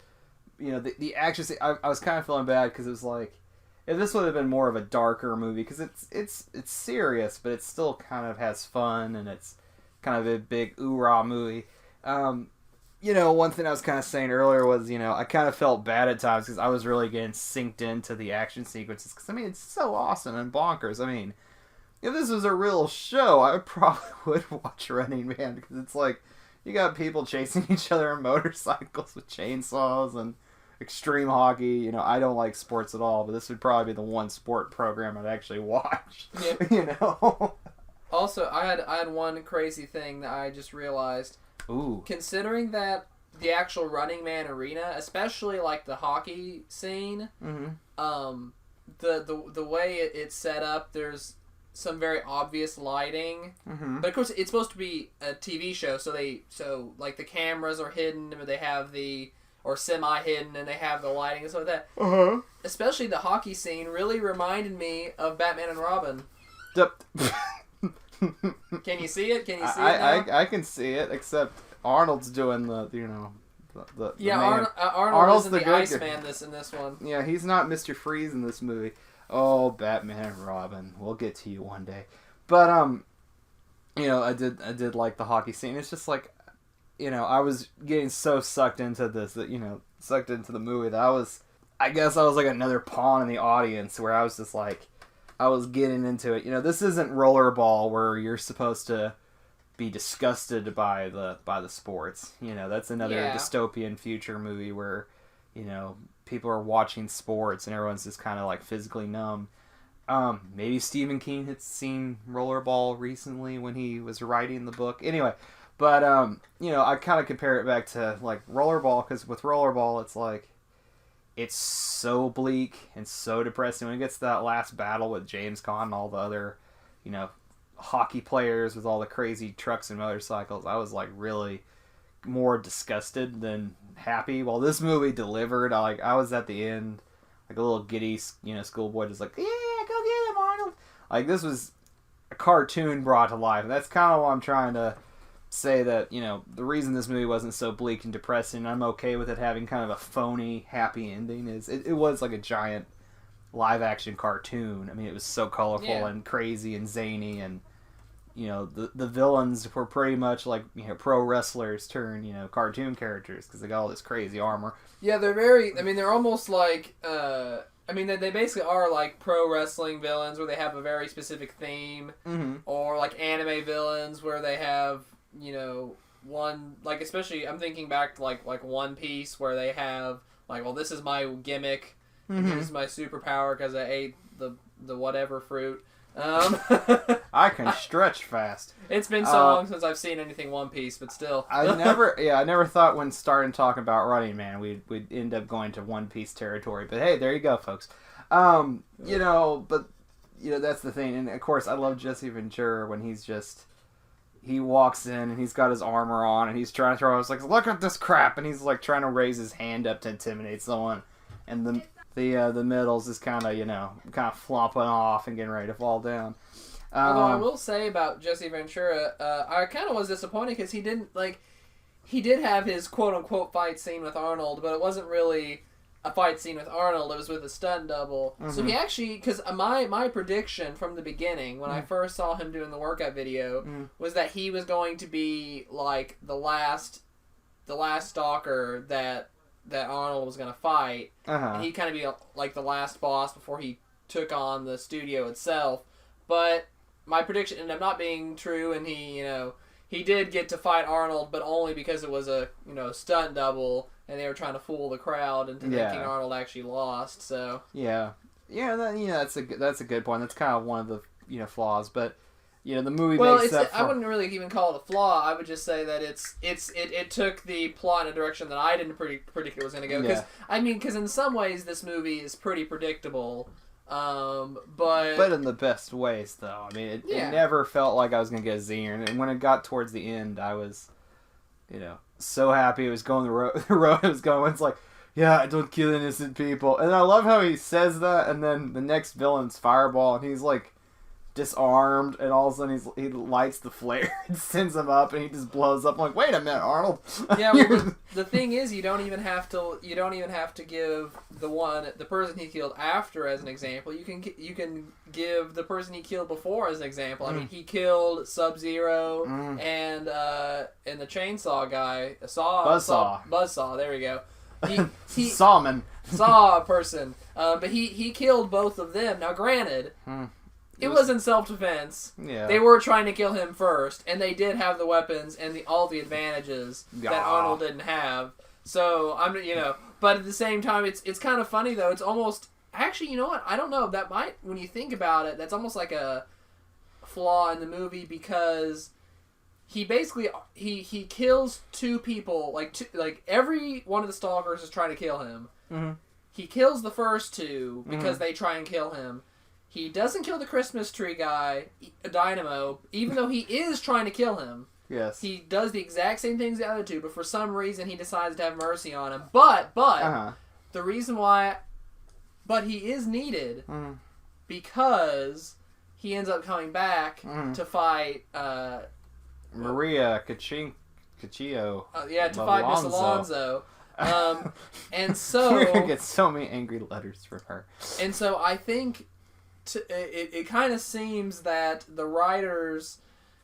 the action scene. I was kind of feeling bad because it was like, if this would have been more of a darker movie, because it's serious, but it still kind of has fun, and it's kind of a big oorah movie. One thing I was kind of saying earlier was, I kind of felt bad at times because I was really getting synced into the action sequences. Because, it's so awesome and bonkers. If this was a real show, I probably would watch Running Man, because it's like, you got people chasing each other on motorcycles with chainsaws and extreme hockey. I don't like sports at all, but this would probably be the one sport program I'd actually watch.
Yeah. Also, I had one crazy thing that I just realized.
Ooh.
Considering that the actual Running Man arena, especially like the hockey scene, the way it's set up, there's some very obvious lighting, but of course it's supposed to be a TV show, so like the cameras are hidden, but they have or semi-hidden, and they have the lighting and stuff like that. Especially the hockey scene really reminded me of Batman and Robin. Can you see it? Can you see it now?
I can see it, except Arnold's doing the
Arnold's the Iceman in this one.
Yeah, he's not Mr. Freeze in this movie. Oh, Batman and Robin. We'll get to you one day. But I did like the hockey scene. It's just like, I was getting so sucked into this that, sucked into the movie that I guess I was like another pawn in the audience, where I was just like, I was getting into it. This isn't Rollerball, where you're supposed to be disgusted by the sports. That's another dystopian future movie where, people are watching sports and everyone's just kind of like physically numb. Maybe Stephen King had seen Rollerball recently when he was writing the book. Anyway, but I kind of compare it back to like Rollerball, because with Rollerball it's like, it's so bleak and so depressing. When it gets to that last battle with James Caan and all the other, hockey players with all the crazy trucks and motorcycles, I was like really more disgusted than happy. Well, this movie delivered. I was at the end like a little giddy, schoolboy, just like, yeah, go get him, Arnold. Like, this was a cartoon brought to life. And that's kind of what I'm trying to say, that, the reason this movie wasn't so bleak and depressing, and I'm okay with it having kind of a phony happy ending, is it was like a giant live action cartoon. It was so colorful and crazy and zany, and the villains were pretty much like pro wrestlers turned cartoon characters, because they got all this crazy armor.
Yeah, they're very. They're almost like. They basically are like pro wrestling villains, where they have a very specific theme, or like anime villains where they have one, like, especially I'm thinking back to like One Piece, where they have like, well, this is my gimmick, this is my superpower because I ate the whatever fruit.
I can stretch fast.
It's been so long since I've seen anything One Piece, but still.
I never thought when starting talking about Running Man we'd end up going to One Piece territory. But hey, there you go, folks. But that's the thing. And of course, I love Jesse Ventura when he walks in and he's got his armor on and he's trying to throw. I was like, look at this crap, and he's like trying to raise his hand up to intimidate someone, and the middle's is kind of flopping off and getting ready to fall down.
Although I will say about Jesse Ventura, I kind of was disappointed because he did have his quote unquote fight scene with Arnold, but it wasn't really a fight scene with Arnold. It was with a stunt double. So he actually, because my prediction from the beginning when I first saw him doing the workout video was that he was going to be like the last stalker that Arnold was going to fight, and he'd kind of be like the last boss before he took on the studio itself. But my prediction ended up not being true, and he did get to fight Arnold, but only because it was a stunt double, and they were trying to fool the crowd into thinking Arnold actually lost. So that's a good point. That's kind of one of the flaws, but. The movie makes up for... I wouldn't really even call it a flaw. I would just say that it took the plot in a direction that I didn't predict it was going to go. Because in some ways this movie is pretty predictable, but
in the best ways though. It never felt like I was going to get a zinger, and when it got towards the end, I was, so happy it was going the road it was going. It's like, yeah, I don't kill innocent people, and I love how he says that, and then the next villain's Fireball, and he's like disarmed, and all of a sudden he lights the flare and sends him up, and he just blows up. I'm like, wait a minute, Arnold.
Yeah, well, the thing is, you don't even have to give the person he killed after as an example. You can give the person he killed before as an example. I mean, he killed Sub-Zero and the chainsaw guy, Buzzsaw. There we go. He
Sawman.
Saw person, but he killed both of them. Now, granted. It was in self-defense. Yeah. They were trying to kill him first, and they did have the weapons and all the advantages that Arnold didn't have. So but at the same time, it's kind of funny though. It's almost actually, you know what? I don't know. That might, when you think about it, that's almost like a flaw in the movie because he basically he kills two people. Like every one of the stalkers is trying to kill him. Mm-hmm. He kills the first two because they try and kill him. He doesn't kill the Christmas tree guy, Dynamo, even though he is trying to kill him.
Yes.
He does the exact same things the other two, but for some reason he decides to have mercy on him. But the reason why, he is needed because he ends up coming back to fight
Maria Cachillo.
To fight Miss Alonso. And so
we're gonna get so many angry letters from her.
And so I think. It kind of seems that the writers,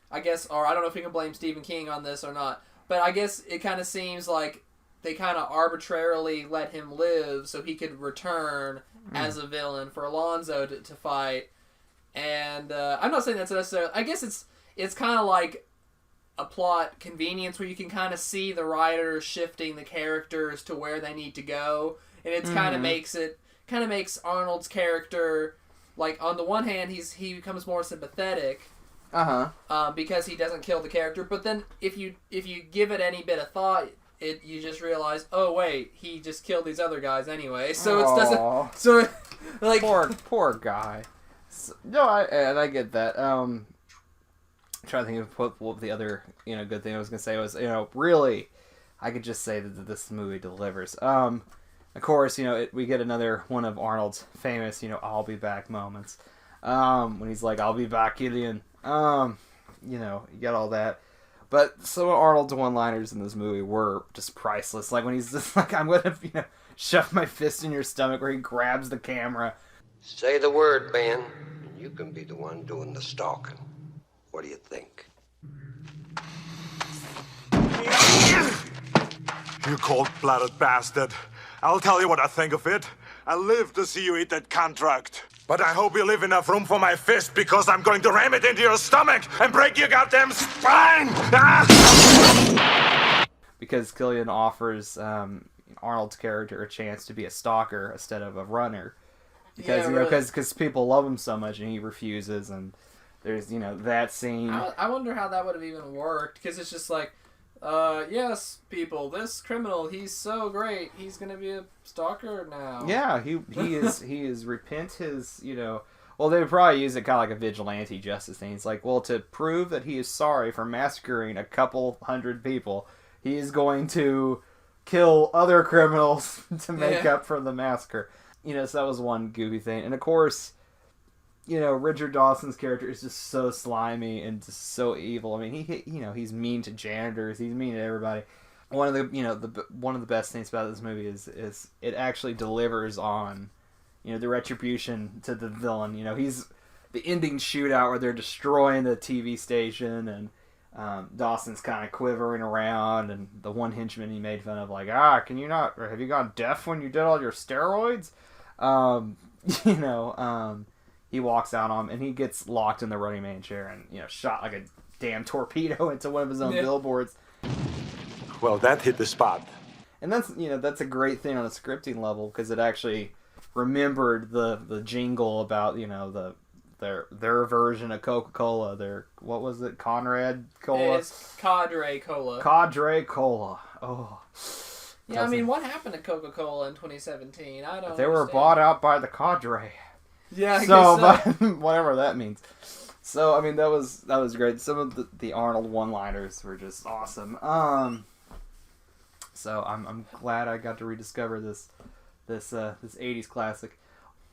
I guess, or I don't know if you can blame Stephen King on this or not, but I guess it kind of seems like they kind of arbitrarily let him live so he could return as a villain for Alonso to fight. And I'm not saying that's necessarily. I guess it's kind of like a plot convenience where you can kind of see the writers shifting the characters to where they need to go, and it kind of makes Arnold's character. Like, on the one hand, he becomes more sympathetic because he doesn't kill the character. But then, if you give it any bit of thought, you just realize, oh wait, he just killed these other guys anyway. So it doesn't. So like
poor guy. So, no, I get that. I'm trying to think of what the other good thing I was gonna say was really, I could just say that this movie delivers. Of course, we get another one of Arnold's famous, I'll be back moments. When he's like, I'll be back, Killian. You get all that. But some of Arnold's one-liners in this movie were just priceless. Like when he's just like, I'm going to, shove my fist in your stomach, where he grabs the camera.
Say the word, man, and you can be the one doing the stalking. What do you think?
You cold-blooded bastard. I'll tell you what I think of it. I live to see you eat that contract. But I hope you leave enough room for my fist, because I'm going to ram it into your stomach and break your goddamn spine! Ah!
Because Killian offers Arnold's character a chance to be a stalker instead of a runner. Because, because people love him so much and he refuses, and there's, that scene.
I wonder how that would have even worked, because it's just like, yes, people, this criminal, he's so great. He's gonna be a stalker now.
Yeah, he is repent his, well, they would probably use it kind of like a vigilante justice thing. It's like, well, to prove that he is sorry for massacring a couple hundred people, he is going to kill other criminals to make up for the massacre. So that was one goofy thing. And of course, Richard Dawson's character is just so slimy and just so evil. I mean, he's mean to janitors. He's mean to everybody. One of the one of the best things about this movie is it actually delivers on, the retribution to the villain. He's the ending shootout where they're destroying the TV station, and Dawson's kind of quivering around, and the one henchman he made fun of, like, can you not, or have you gone deaf when you did all your steroids? He walks out on him, and he gets locked in the Running Man chair and, shot like a damn torpedo into one of his own billboards.
Well, that hit the spot.
And that's a great thing on a scripting level, because it actually remembered the jingle about, their version of Coca-Cola. What was it? Conrad Cola?
It's Cadre Cola.
Cadre Cola. Oh.
Yeah, I mean, what happened to Coca-Cola in 2017? I don't They
were bought out by the Cadre.
Yeah, I guess so.
But whatever that means. So, I mean, that was great. Some of the Arnold one-liners were just awesome. So I'm glad I got to rediscover this 80s classic.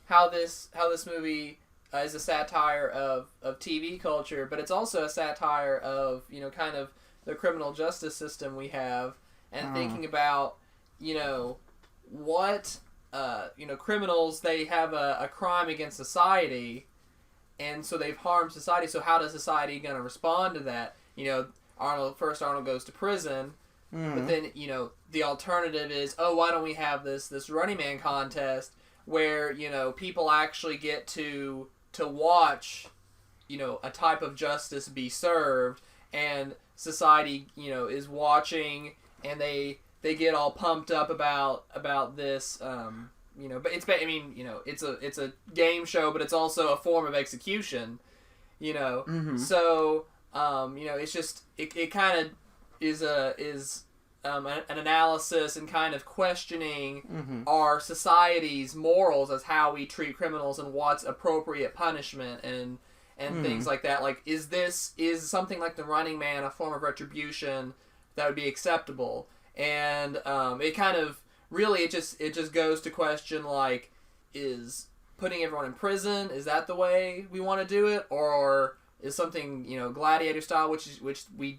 How this movie is a satire of TV culture, but it's also a satire of, you know, kind of the criminal justice system we have, and thinking about, you know, what, you know, criminals, they have a crime against society, and so they've harmed society, so how does society going to respond to that? You know, Arnold goes to prison, but then, you know, the alternative is, oh, why don't we have this Running Man contest where, you know, people actually get to watch, you know, a type of justice be served, and society, you know, is watching, and they get all pumped up about this, you know, but I mean, you know, it's a game show, but it's also a form of execution, you know. So, you know, it's just it kind of is an analysis and kind of questioning our society's morals as how we treat criminals and what's appropriate punishment and things like that. Like, is something like the Running Man a form of retribution that would be acceptable? And it kind of really it just goes to question, like, is putting everyone in prison, is that the way we want to do it, or is something, you know, gladiator style, which we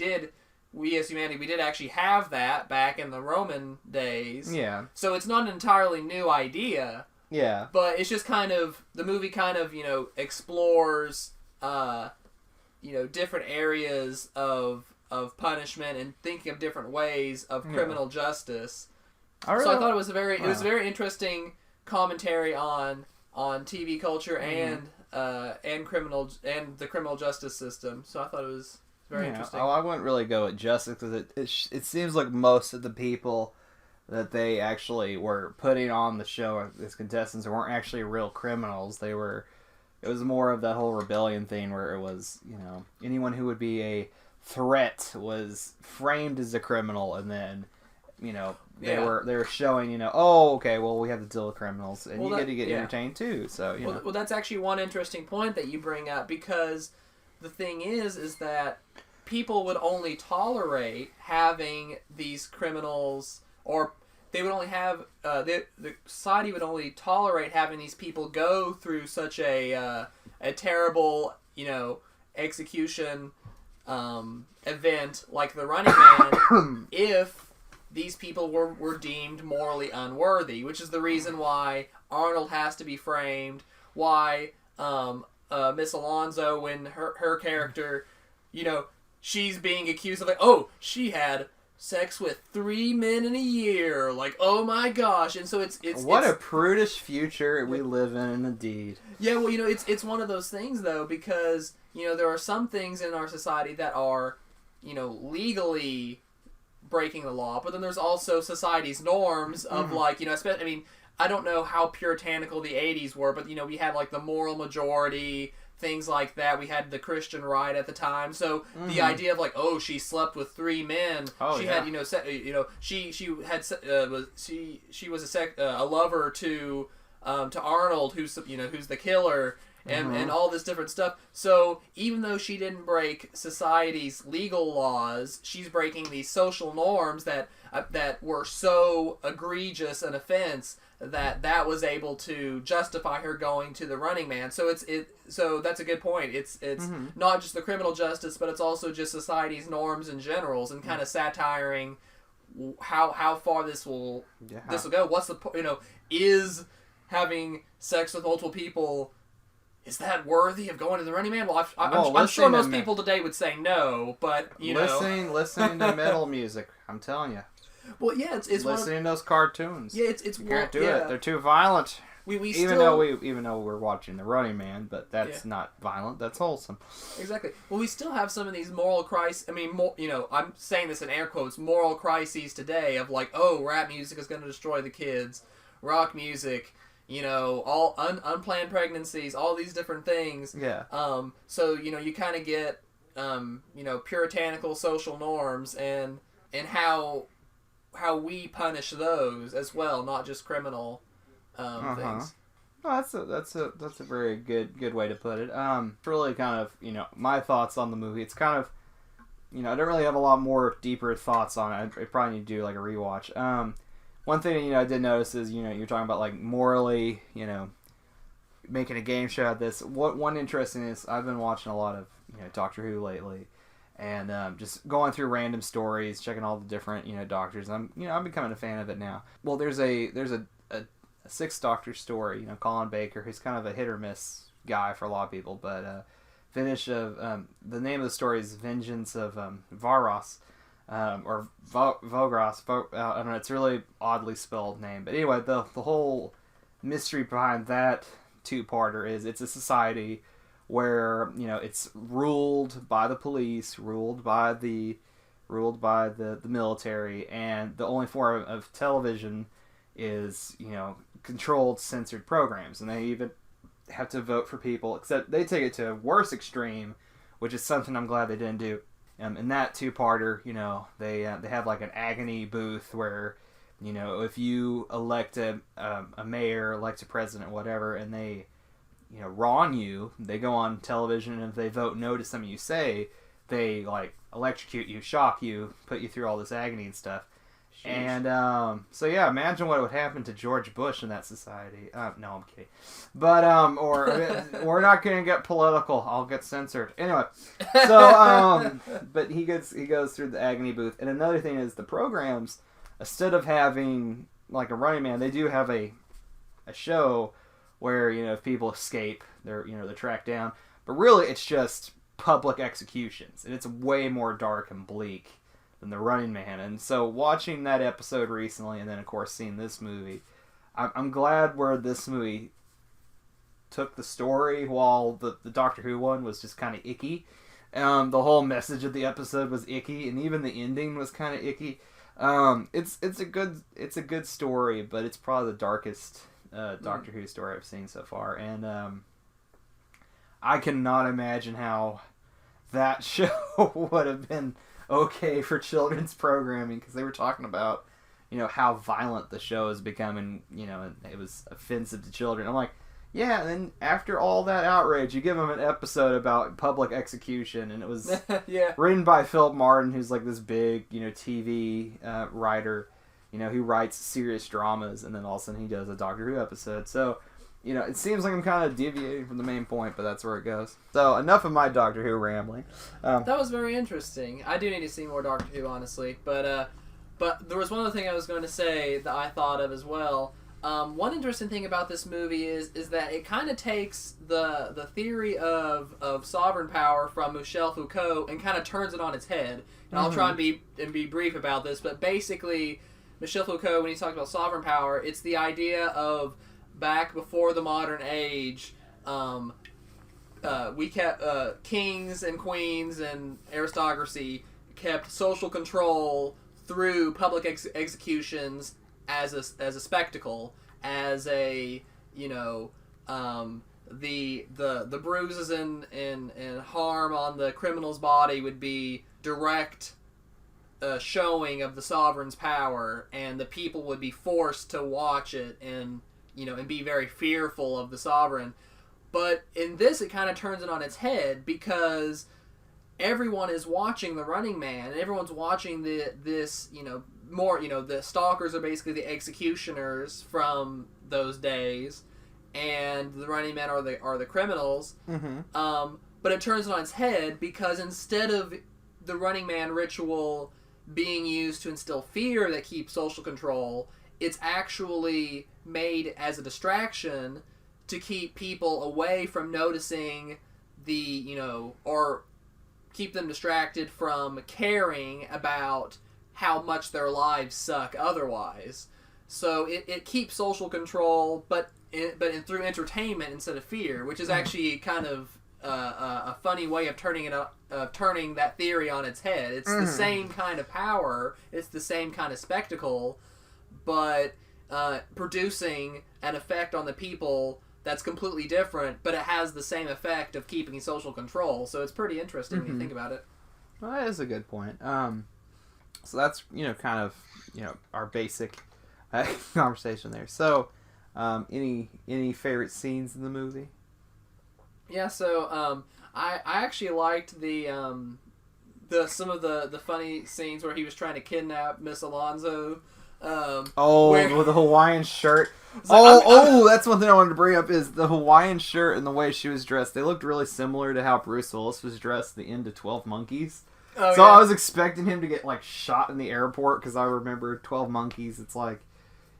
as humanity, we did actually have that back in the Roman days.
Yeah.
So it's not an entirely new idea.
Yeah.
But it's just kind of, the movie kind of, you know, explores, you know, different areas of punishment and thinking of different ways of criminal justice. So I thought it was a very interesting commentary on TV culture and the criminal justice system. So I thought it was very interesting.
Oh, I wouldn't really go with justice because it seems like most of the people that they actually were putting on the show as contestants weren't actually real criminals. It was more of that whole rebellion thing where it was, you know, anyone who would be a threat was framed as a criminal, and then, you know, they were showing, you know, oh, okay, well, we have to deal with criminals, and you get entertained too. So you know.
Well, that's actually one interesting point that you bring up, because the thing is that people would only tolerate having these criminals, or they would only have the society would only tolerate having these people go through such a terrible, you know, execution event like the Running Man if these people were deemed morally unworthy, which is the reason why Arnold has to be framed, why Miss Alonso, when her character, you know, she's being accused of, like, oh, she had sex with 3 men in a year, like, oh my gosh. And so it's
a prudish future we live in, indeed.
Yeah, well, you know, it's one of those things, though, because, you know, there are some things in our society that are, you know, legally breaking the law, but then there's also society's norms of, like, you know, I mean, I don't know how puritanical the 80s were, but, you know, we had, like, the moral majority, things like that. We had the Christian right at the time, so the idea of, like, oh, she slept with 3 men. She had, you know, she was a lover to Arnold, who's the killer, and all this different stuff. So even though she didn't break society's legal laws, she's breaking these social norms that were so egregious an offense that was able to justify her going to the Running Man. So so that's a good point. It's not just the criminal justice, but it's also just society's norms and generals, and kind of satiring how far this will go. What's the you know, is having sex with multiple people, is that worthy of going to the Running Man? Well, I'm sure most people today would say no, but you know,
listening to metal music, I'm telling you.
Well, yeah, it's
listening to those cartoons.
Yeah, it's
you can't do it. They're too violent.
Even
though we're watching The Running Man, but that's not violent. That's wholesome.
Exactly. Well, we still have some of these moral crises. I mean, you know, I'm saying this in air quotes, moral crises today of, like, oh, rap music is going to destroy the kids, rock music, you know, all unplanned pregnancies, all these different things.
Yeah.
So, you know, you kind of get, you know, puritanical social norms and how we punish those as well, not just criminal things.
Well, that's a very good way to put it. Really kind of, you know, my thoughts on the movie. It's kind of, you know, I don't really have a lot more deeper thoughts on it. I probably need to do like a rewatch. One thing, you know, I did notice is, you know, you're talking about, like, morally, you know, making a game show out of this. One interesting is I've been watching a lot of Doctor Who lately, and just going through random stories, checking all the different doctors. I'm becoming a fan of it now. Well, there's a Sixth Doctor story. Colin Baker, who's kind of a hit or miss guy for a lot of people, but the name of the story is Vengeance of Varos. Or Vogros. I don't know. It's a really oddly spelled name. But anyway, the whole mystery behind that two-parter is it's a society where it's ruled by the police, ruled by the military, and the only form of television is controlled, censored programs, and they even have to vote for people. Except they take it to a worse extreme, which is something I'm glad they didn't do. In that two-parter, they have like an agony booth where, if you elect a mayor, elect a president, whatever, and they, wrong you, they go on television, and if they vote no to something you say, they like electrocute you, shock you, put you through all this agony and stuff. Jeez. And so yeah, imagine what would happen to George Bush in that society. No, I'm kidding. But or we're not gonna get political. I'll get censored anyway. So but he goes through the agony booth. And another thing is the programs, instead of having like a Running Man, they do have a show where if people escape, they're tracked down. But really, it's just public executions, and it's way more dark and bleak than the Running Man. And so watching that episode recently, and then of course seeing this movie, I'm glad where this movie took the story, while the Doctor Who one was just kind of icky. The whole message of the episode was icky, and even the ending was kind of icky. It's a good story, but it's probably the darkest Doctor Who story I've seen so far, and I cannot imagine how that show would have been okay for children's programming, because they were talking about how violent the show is becoming, and it was offensive to children. I'm like, yeah, and then after all that outrage, you give them an episode about public execution, and it was written by Philip Martin, who's like this big TV writer, who writes serious dramas, and then all of a sudden he does a Doctor Who episode. So it seems like I'm kind of deviating from the main point, but that's where it goes. So, enough of my Doctor Who rambling.
That was very interesting. I do need to see more Doctor Who, honestly. But there was one other thing I was going to say that I thought of as well. One interesting thing about this movie is that it kind of takes the theory of sovereign power from Michel Foucault and kind of turns it on its head. And I'll try and be brief about this, but basically, Michel Foucault, when he talks about sovereign power, it's the idea of back before the modern age, we kept kings and queens and aristocracy kept social control through public executions as a spectacle, as a the bruises and harm on the criminal's body would be direct showing of the sovereign's power, and the people would be forced to watch it and be very fearful of the sovereign. But in this, it kind of turns it on its head, because everyone is watching the Running Man, and everyone's watching the stalkers are basically the executioners from those days, and the Running Men are the criminals. But it turns it on its head, because instead of the Running Man ritual being used to instill fear that keeps social control, it's actually made as a distraction to keep people away from noticing or keep them distracted from caring about how much their lives suck otherwise. So it keeps social control, but through entertainment instead of fear, which is actually kind of a funny way of turning that theory on its head. It's the same kind of power, it's the same kind of spectacle, but producing an effect on the people that's completely different, but it has the same effect of keeping social control. So it's pretty interesting when you think about it.
Well, that is a good point. So that's kind of our basic conversation there. So any favorite scenes in the movie?
Yeah, so I actually liked the some of the funny scenes where he was trying to kidnap Miss Alonso.
With the Hawaiian shirt. That's one thing I wanted to bring up is the Hawaiian shirt and the way she was dressed. They looked really similar to how Bruce Willis was dressed at the end of 12 Monkeys. I was expecting him to get like shot in the airport because I remember 12 Monkeys. It's like,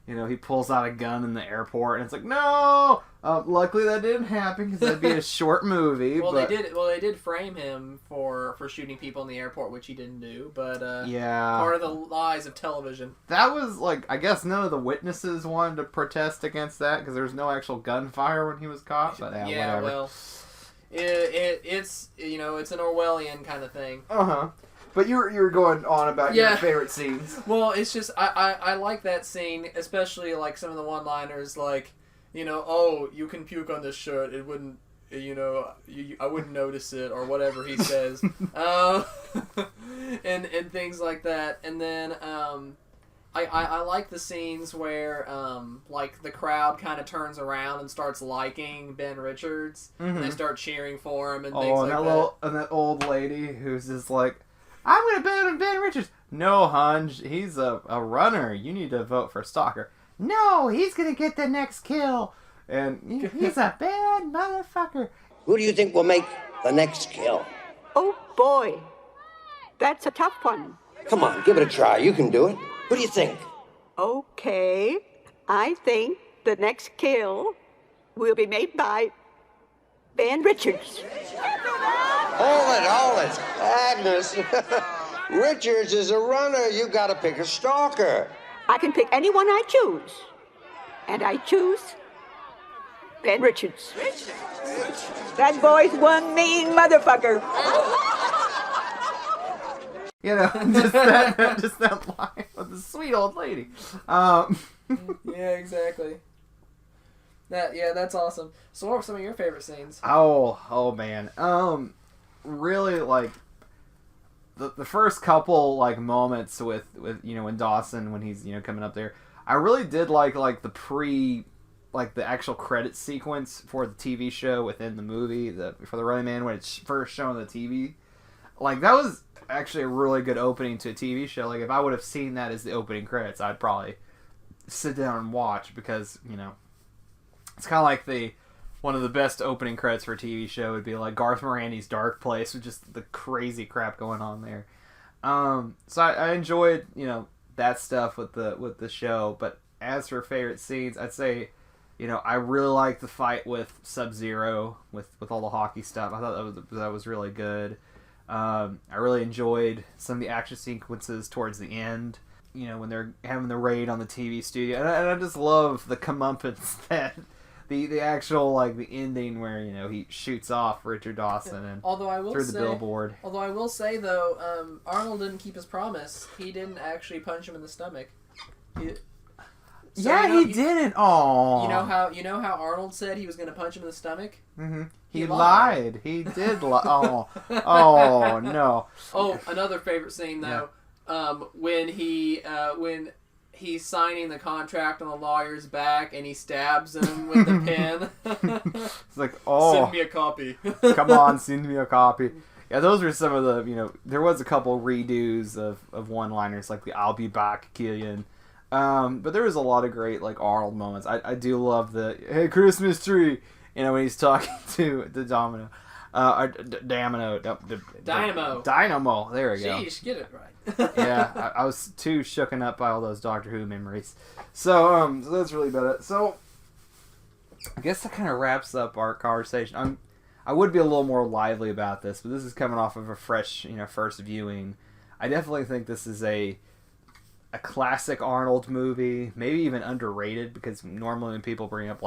he pulls out a gun in the airport and it's like, no! Luckily that didn't happen because that'd be a short movie.
They did frame him for shooting people in the airport, which he didn't do. But part of the lies of television.
That was like, I guess none of the witnesses wanted to protest against that because there was no actual gunfire when he was caught. But whatever.
Well, it's it's an Orwellian kind of thing.
But you were going on about your favorite scenes.
Well, it's just I like that scene, especially like some of the one-liners, like you can puke on this shirt. It wouldn't, I wouldn't notice it, or whatever he says, and things like that. And then I like the scenes where like the crowd kind of turns around and starts liking Ben Richards, and they start cheering for him and things like that.
And that old lady who's just like, I'm going to bet on Ben Richards. No, hon, he's a runner. You need to vote for Stalker. No, he's going to get the next kill. And he's a bad motherfucker.
Who do you think will make the next kill?
Oh, boy. That's a tough one.
Come on, give it a try. You can do it. Who do you think?
Okay. I think the next kill will be made by Ben Richards.
Hold it. Agnes. Richards is a runner. You gotta pick a stalker.
I can pick anyone I choose. And I choose Ben Richards. That boy's one mean motherfucker.
Just that line with the sweet old lady.
Yeah, exactly. That's awesome. So what were some of your favorite scenes?
Oh man. Really, like the first couple like moments with when Dawson, when he's coming up there, I really did like the actual credit sequence for the TV show within the movie, for the Running Man when it's first shown on the TV. Like that was actually a really good opening to a TV show. Like if I would have seen that as the opening credits, I'd probably sit down and watch because it's kind of like one of the best opening credits for a TV show would be like Garth Marenghi's Dark Place with just the crazy crap going on there. So I enjoyed that stuff with the show. But as for favorite scenes, I'd say I really liked the fight with Sub-Zero with all the hockey stuff. I thought that was really good. I really enjoyed some of the action sequences towards the end. When they're having the raid on the TV studio, and I just love the comeuppance that. The actual the ending where he shoots off Richard Dawson and through the billboard.
Although I will say though, Arnold didn't keep his promise. He didn't actually punch him in the stomach.
He didn't. Oh,
you know how Arnold said he was going to punch him in the stomach.
Mm-hmm. He lied. He did lie. Oh no.
Oh, another favorite scene though. Yeah. When he's signing the contract on the lawyer's back and he stabs him with the pen.
It's like, send
me a copy.
Come on, send me a copy. Yeah, those were some of the, there was a couple redos of one-liners like the I'll be back, Killian. But there was a lot of great Arnold moments. I do love the hey Christmas tree, when he's talking to the Dynamo. Dynamo. There we go.
Sheesh, get it right.
Yeah, I was too shooken up by all those Doctor Who memories. So that's really about it. So I guess that kind of wraps up our conversation. I would be a little more lively about this, but this is coming off of a fresh, first viewing. I definitely think this is a classic Arnold movie, maybe even underrated, because normally when people bring up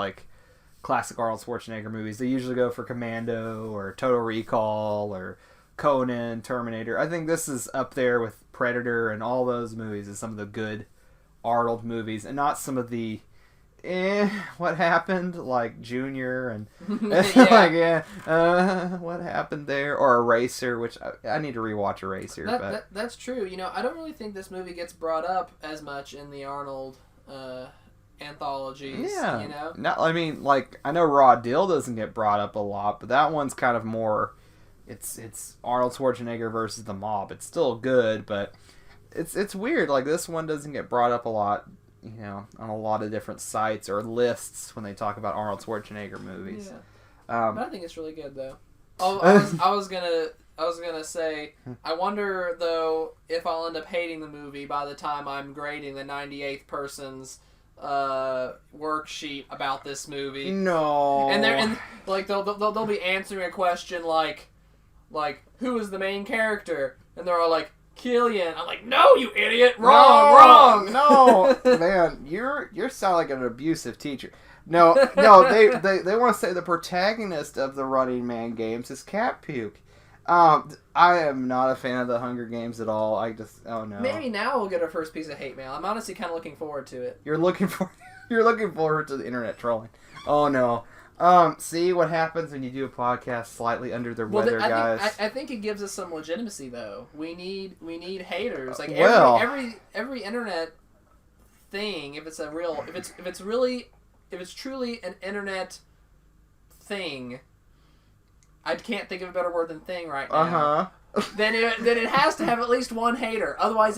classic Arnold Schwarzenegger movies, they usually go for Commando or Total Recall or Conan, Terminator. I think this is up there with Predator and all those movies as some of the good Arnold movies, and not some of the what happened, like Junior and what happened there, or Eraser, which I need to rewatch Eraser.
That's true. I don't really think this movie gets brought up as much in the Arnold anthologies.
Yeah, I know Raw Deal doesn't get brought up a lot, but that one's kind of more. It's Arnold Schwarzenegger versus the mob. It's still good, but it's weird. Like, this one doesn't get brought up a lot, on a lot of different sites or lists when they talk about Arnold Schwarzenegger movies.
Yeah. But I think it's really good, though. I was gonna say, I wonder though if I'll end up hating the movie by the time I'm grading the 98th person's worksheet about this movie.
No.
And like they'll be answering a question like who is the main character, and they're all like Killian. I'm like, no, you idiot, wrong.
No, man, you're sound like an abusive teacher. No, they want to say the protagonist of the Running Man games is cat puke. I am not a fan of the Hunger Games at all. Oh no.
Maybe now we'll get our first piece of hate mail. I'm honestly kind of looking forward to it.
You're looking forward to the internet trolling. Oh no. See what happens when you do a podcast slightly under the weather, guys.
I think it gives us some legitimacy, though. We need haters. Like every internet thing, if it's truly an internet thing, I can't think of a better word than thing right now. Then it has to have at least one hater. Otherwise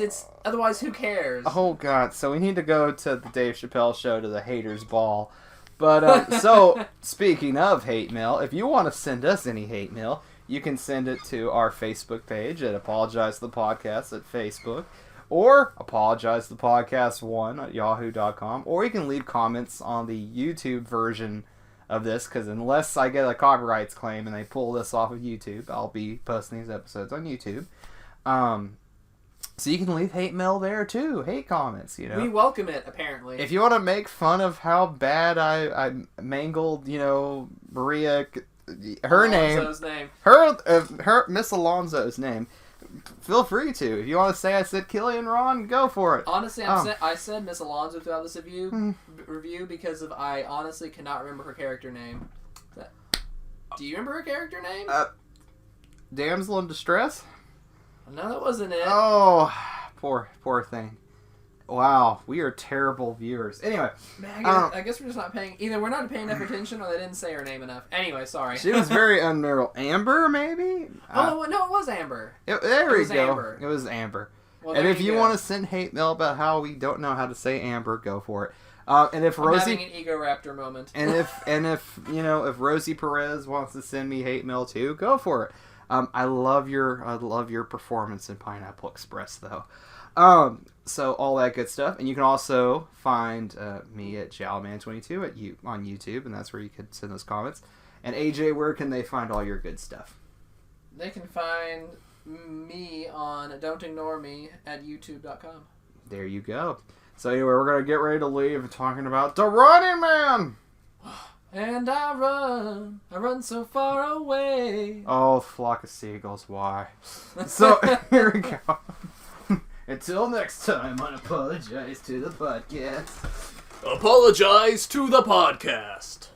who cares?
Oh God! So we need to go to the Dave Chappelle show, to the haters ball. But so speaking of hate mail, if you want to send us any hate mail, you can send it to our Facebook page at Apologize the Podcast at Facebook, or Apologize the Podcast 1 at yahoo.com, or you can leave comments on the YouTube version of this, because unless I get a copyrights claim and they pull this off of YouTube, I'll be posting these episodes on YouTube. So you can leave hate mail there too, hate comments,
We welcome it, apparently.
If you want to make fun of how bad I mangled, Maria,
Alonso's name.
Her Miss Alonso's name, feel free to. If you want to say I said Killian Ron, go for it.
Honestly, I said Miss Alonso throughout this review because I honestly cannot remember her character name. Do you remember her character name?
Damsel in Distress?
No, that wasn't it.
Oh, poor thing. Wow, we are terrible viewers. Anyway,
I guess we're just not paying. Either we're not paying enough attention, or they didn't say her name enough. Anyway, sorry.
She was very unmemorable. Amber, maybe?
No, it was Amber.
There we go.
Amber.
It was Amber.
Well,
and if you want to send hate mail about how we don't know how to say Amber, go for it. And if
I'm
Rosie,
having an ego raptor moment.
and if if Rosie Perez wants to send me hate mail too, go for it. I love your performance in Pineapple Express though. So all that good stuff, and you can also find me at Jowman22 on YouTube, and that's where you can send those comments. And AJ, where can they find all your good stuff?
They can find me on Don't Ignore Me at YouTube.com.
There you go. So anyway, we're gonna get ready to leave talking about The Running Man.
And I run so far away.
Oh, flock of seagulls, why? So here we go. Until next time, I apologize to the podcast.
Apologize to the podcast.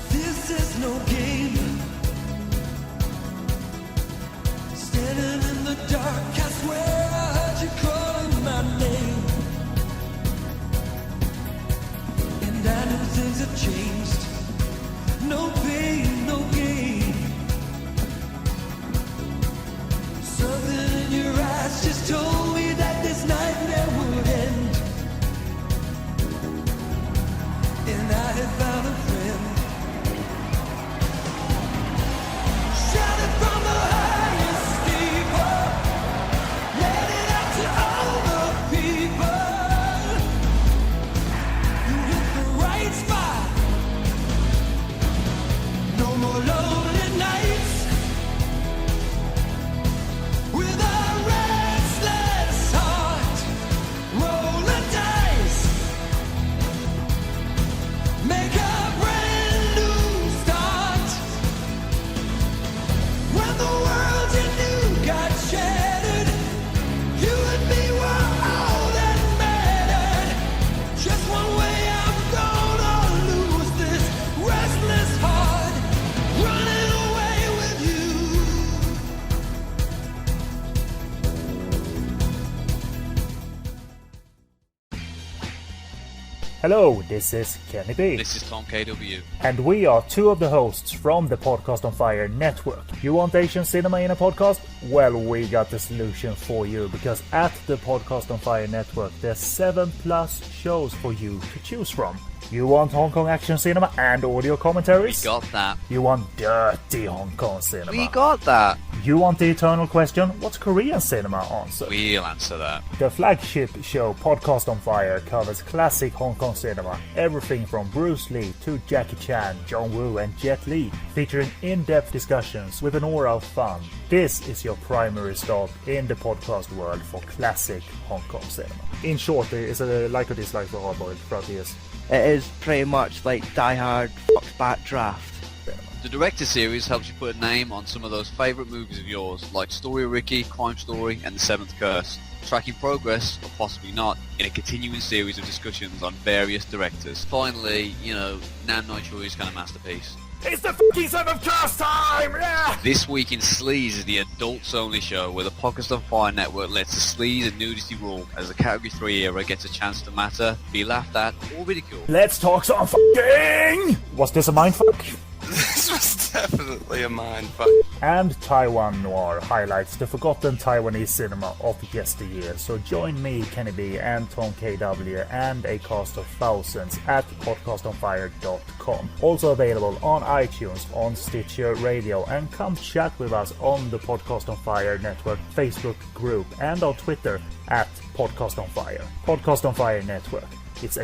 This is no game. Standing in the dark, I swear I heard you calling my name. And I knew things have changed. No pain.
Hello, this is Kenny B.
This is Tom KW.
And we are two of the hosts from the Podcast on Fire network. You want Asian cinema in a podcast? Well, we got the solution for you, because at the Podcast on Fire network, there's 7+ shows for you to choose from. You want Hong Kong action cinema and audio commentaries?
We got that.
You want dirty Hong Kong cinema?
We got that.
You want the eternal question, what's Korean cinema answer?
We'll answer that.
The flagship show Podcast on Fire covers classic Hong Kong cinema, everything from Bruce Lee to Jackie Chan, John Woo and Jet Li, featuring in-depth discussions with an aura of fun. This is your primary stop in the podcast world for classic Hong Kong cinema. In short, it's a like or dislike for Hardboiled throughout the years.
It is pretty much like Die Hard fucked Backdraft.
The Director Series helps you put a name on some of those favourite movies of yours, like Story of Ricky, Crime Story and The Seventh Curse, tracking progress, or possibly not, in a continuing series of discussions on various directors. Finally, Nam Night Shyamalan's kind of masterpiece.
It's the fucking Seventh Curse time! Yeah!
This Week in Sleaze is the adults-only show where the Podcast on Fire network lets the sleaze and nudity rule as the Category 3 era gets a chance to matter, be laughed at, or ridiculed.
Let's talk some fucking... Was this a mindfuck?
This was definitely a mindfuck.
And Taiwan Noir highlights the forgotten Taiwanese cinema of yesteryear. So join me, Kenny B, and Tom KW, and a cast of thousands at podcastonfire.com. Also available on iTunes, on Stitcher Radio, and come chat with us on the Podcast on Fire Network Facebook group and on Twitter at Podcast on Fire. Podcast on Fire Network. It's a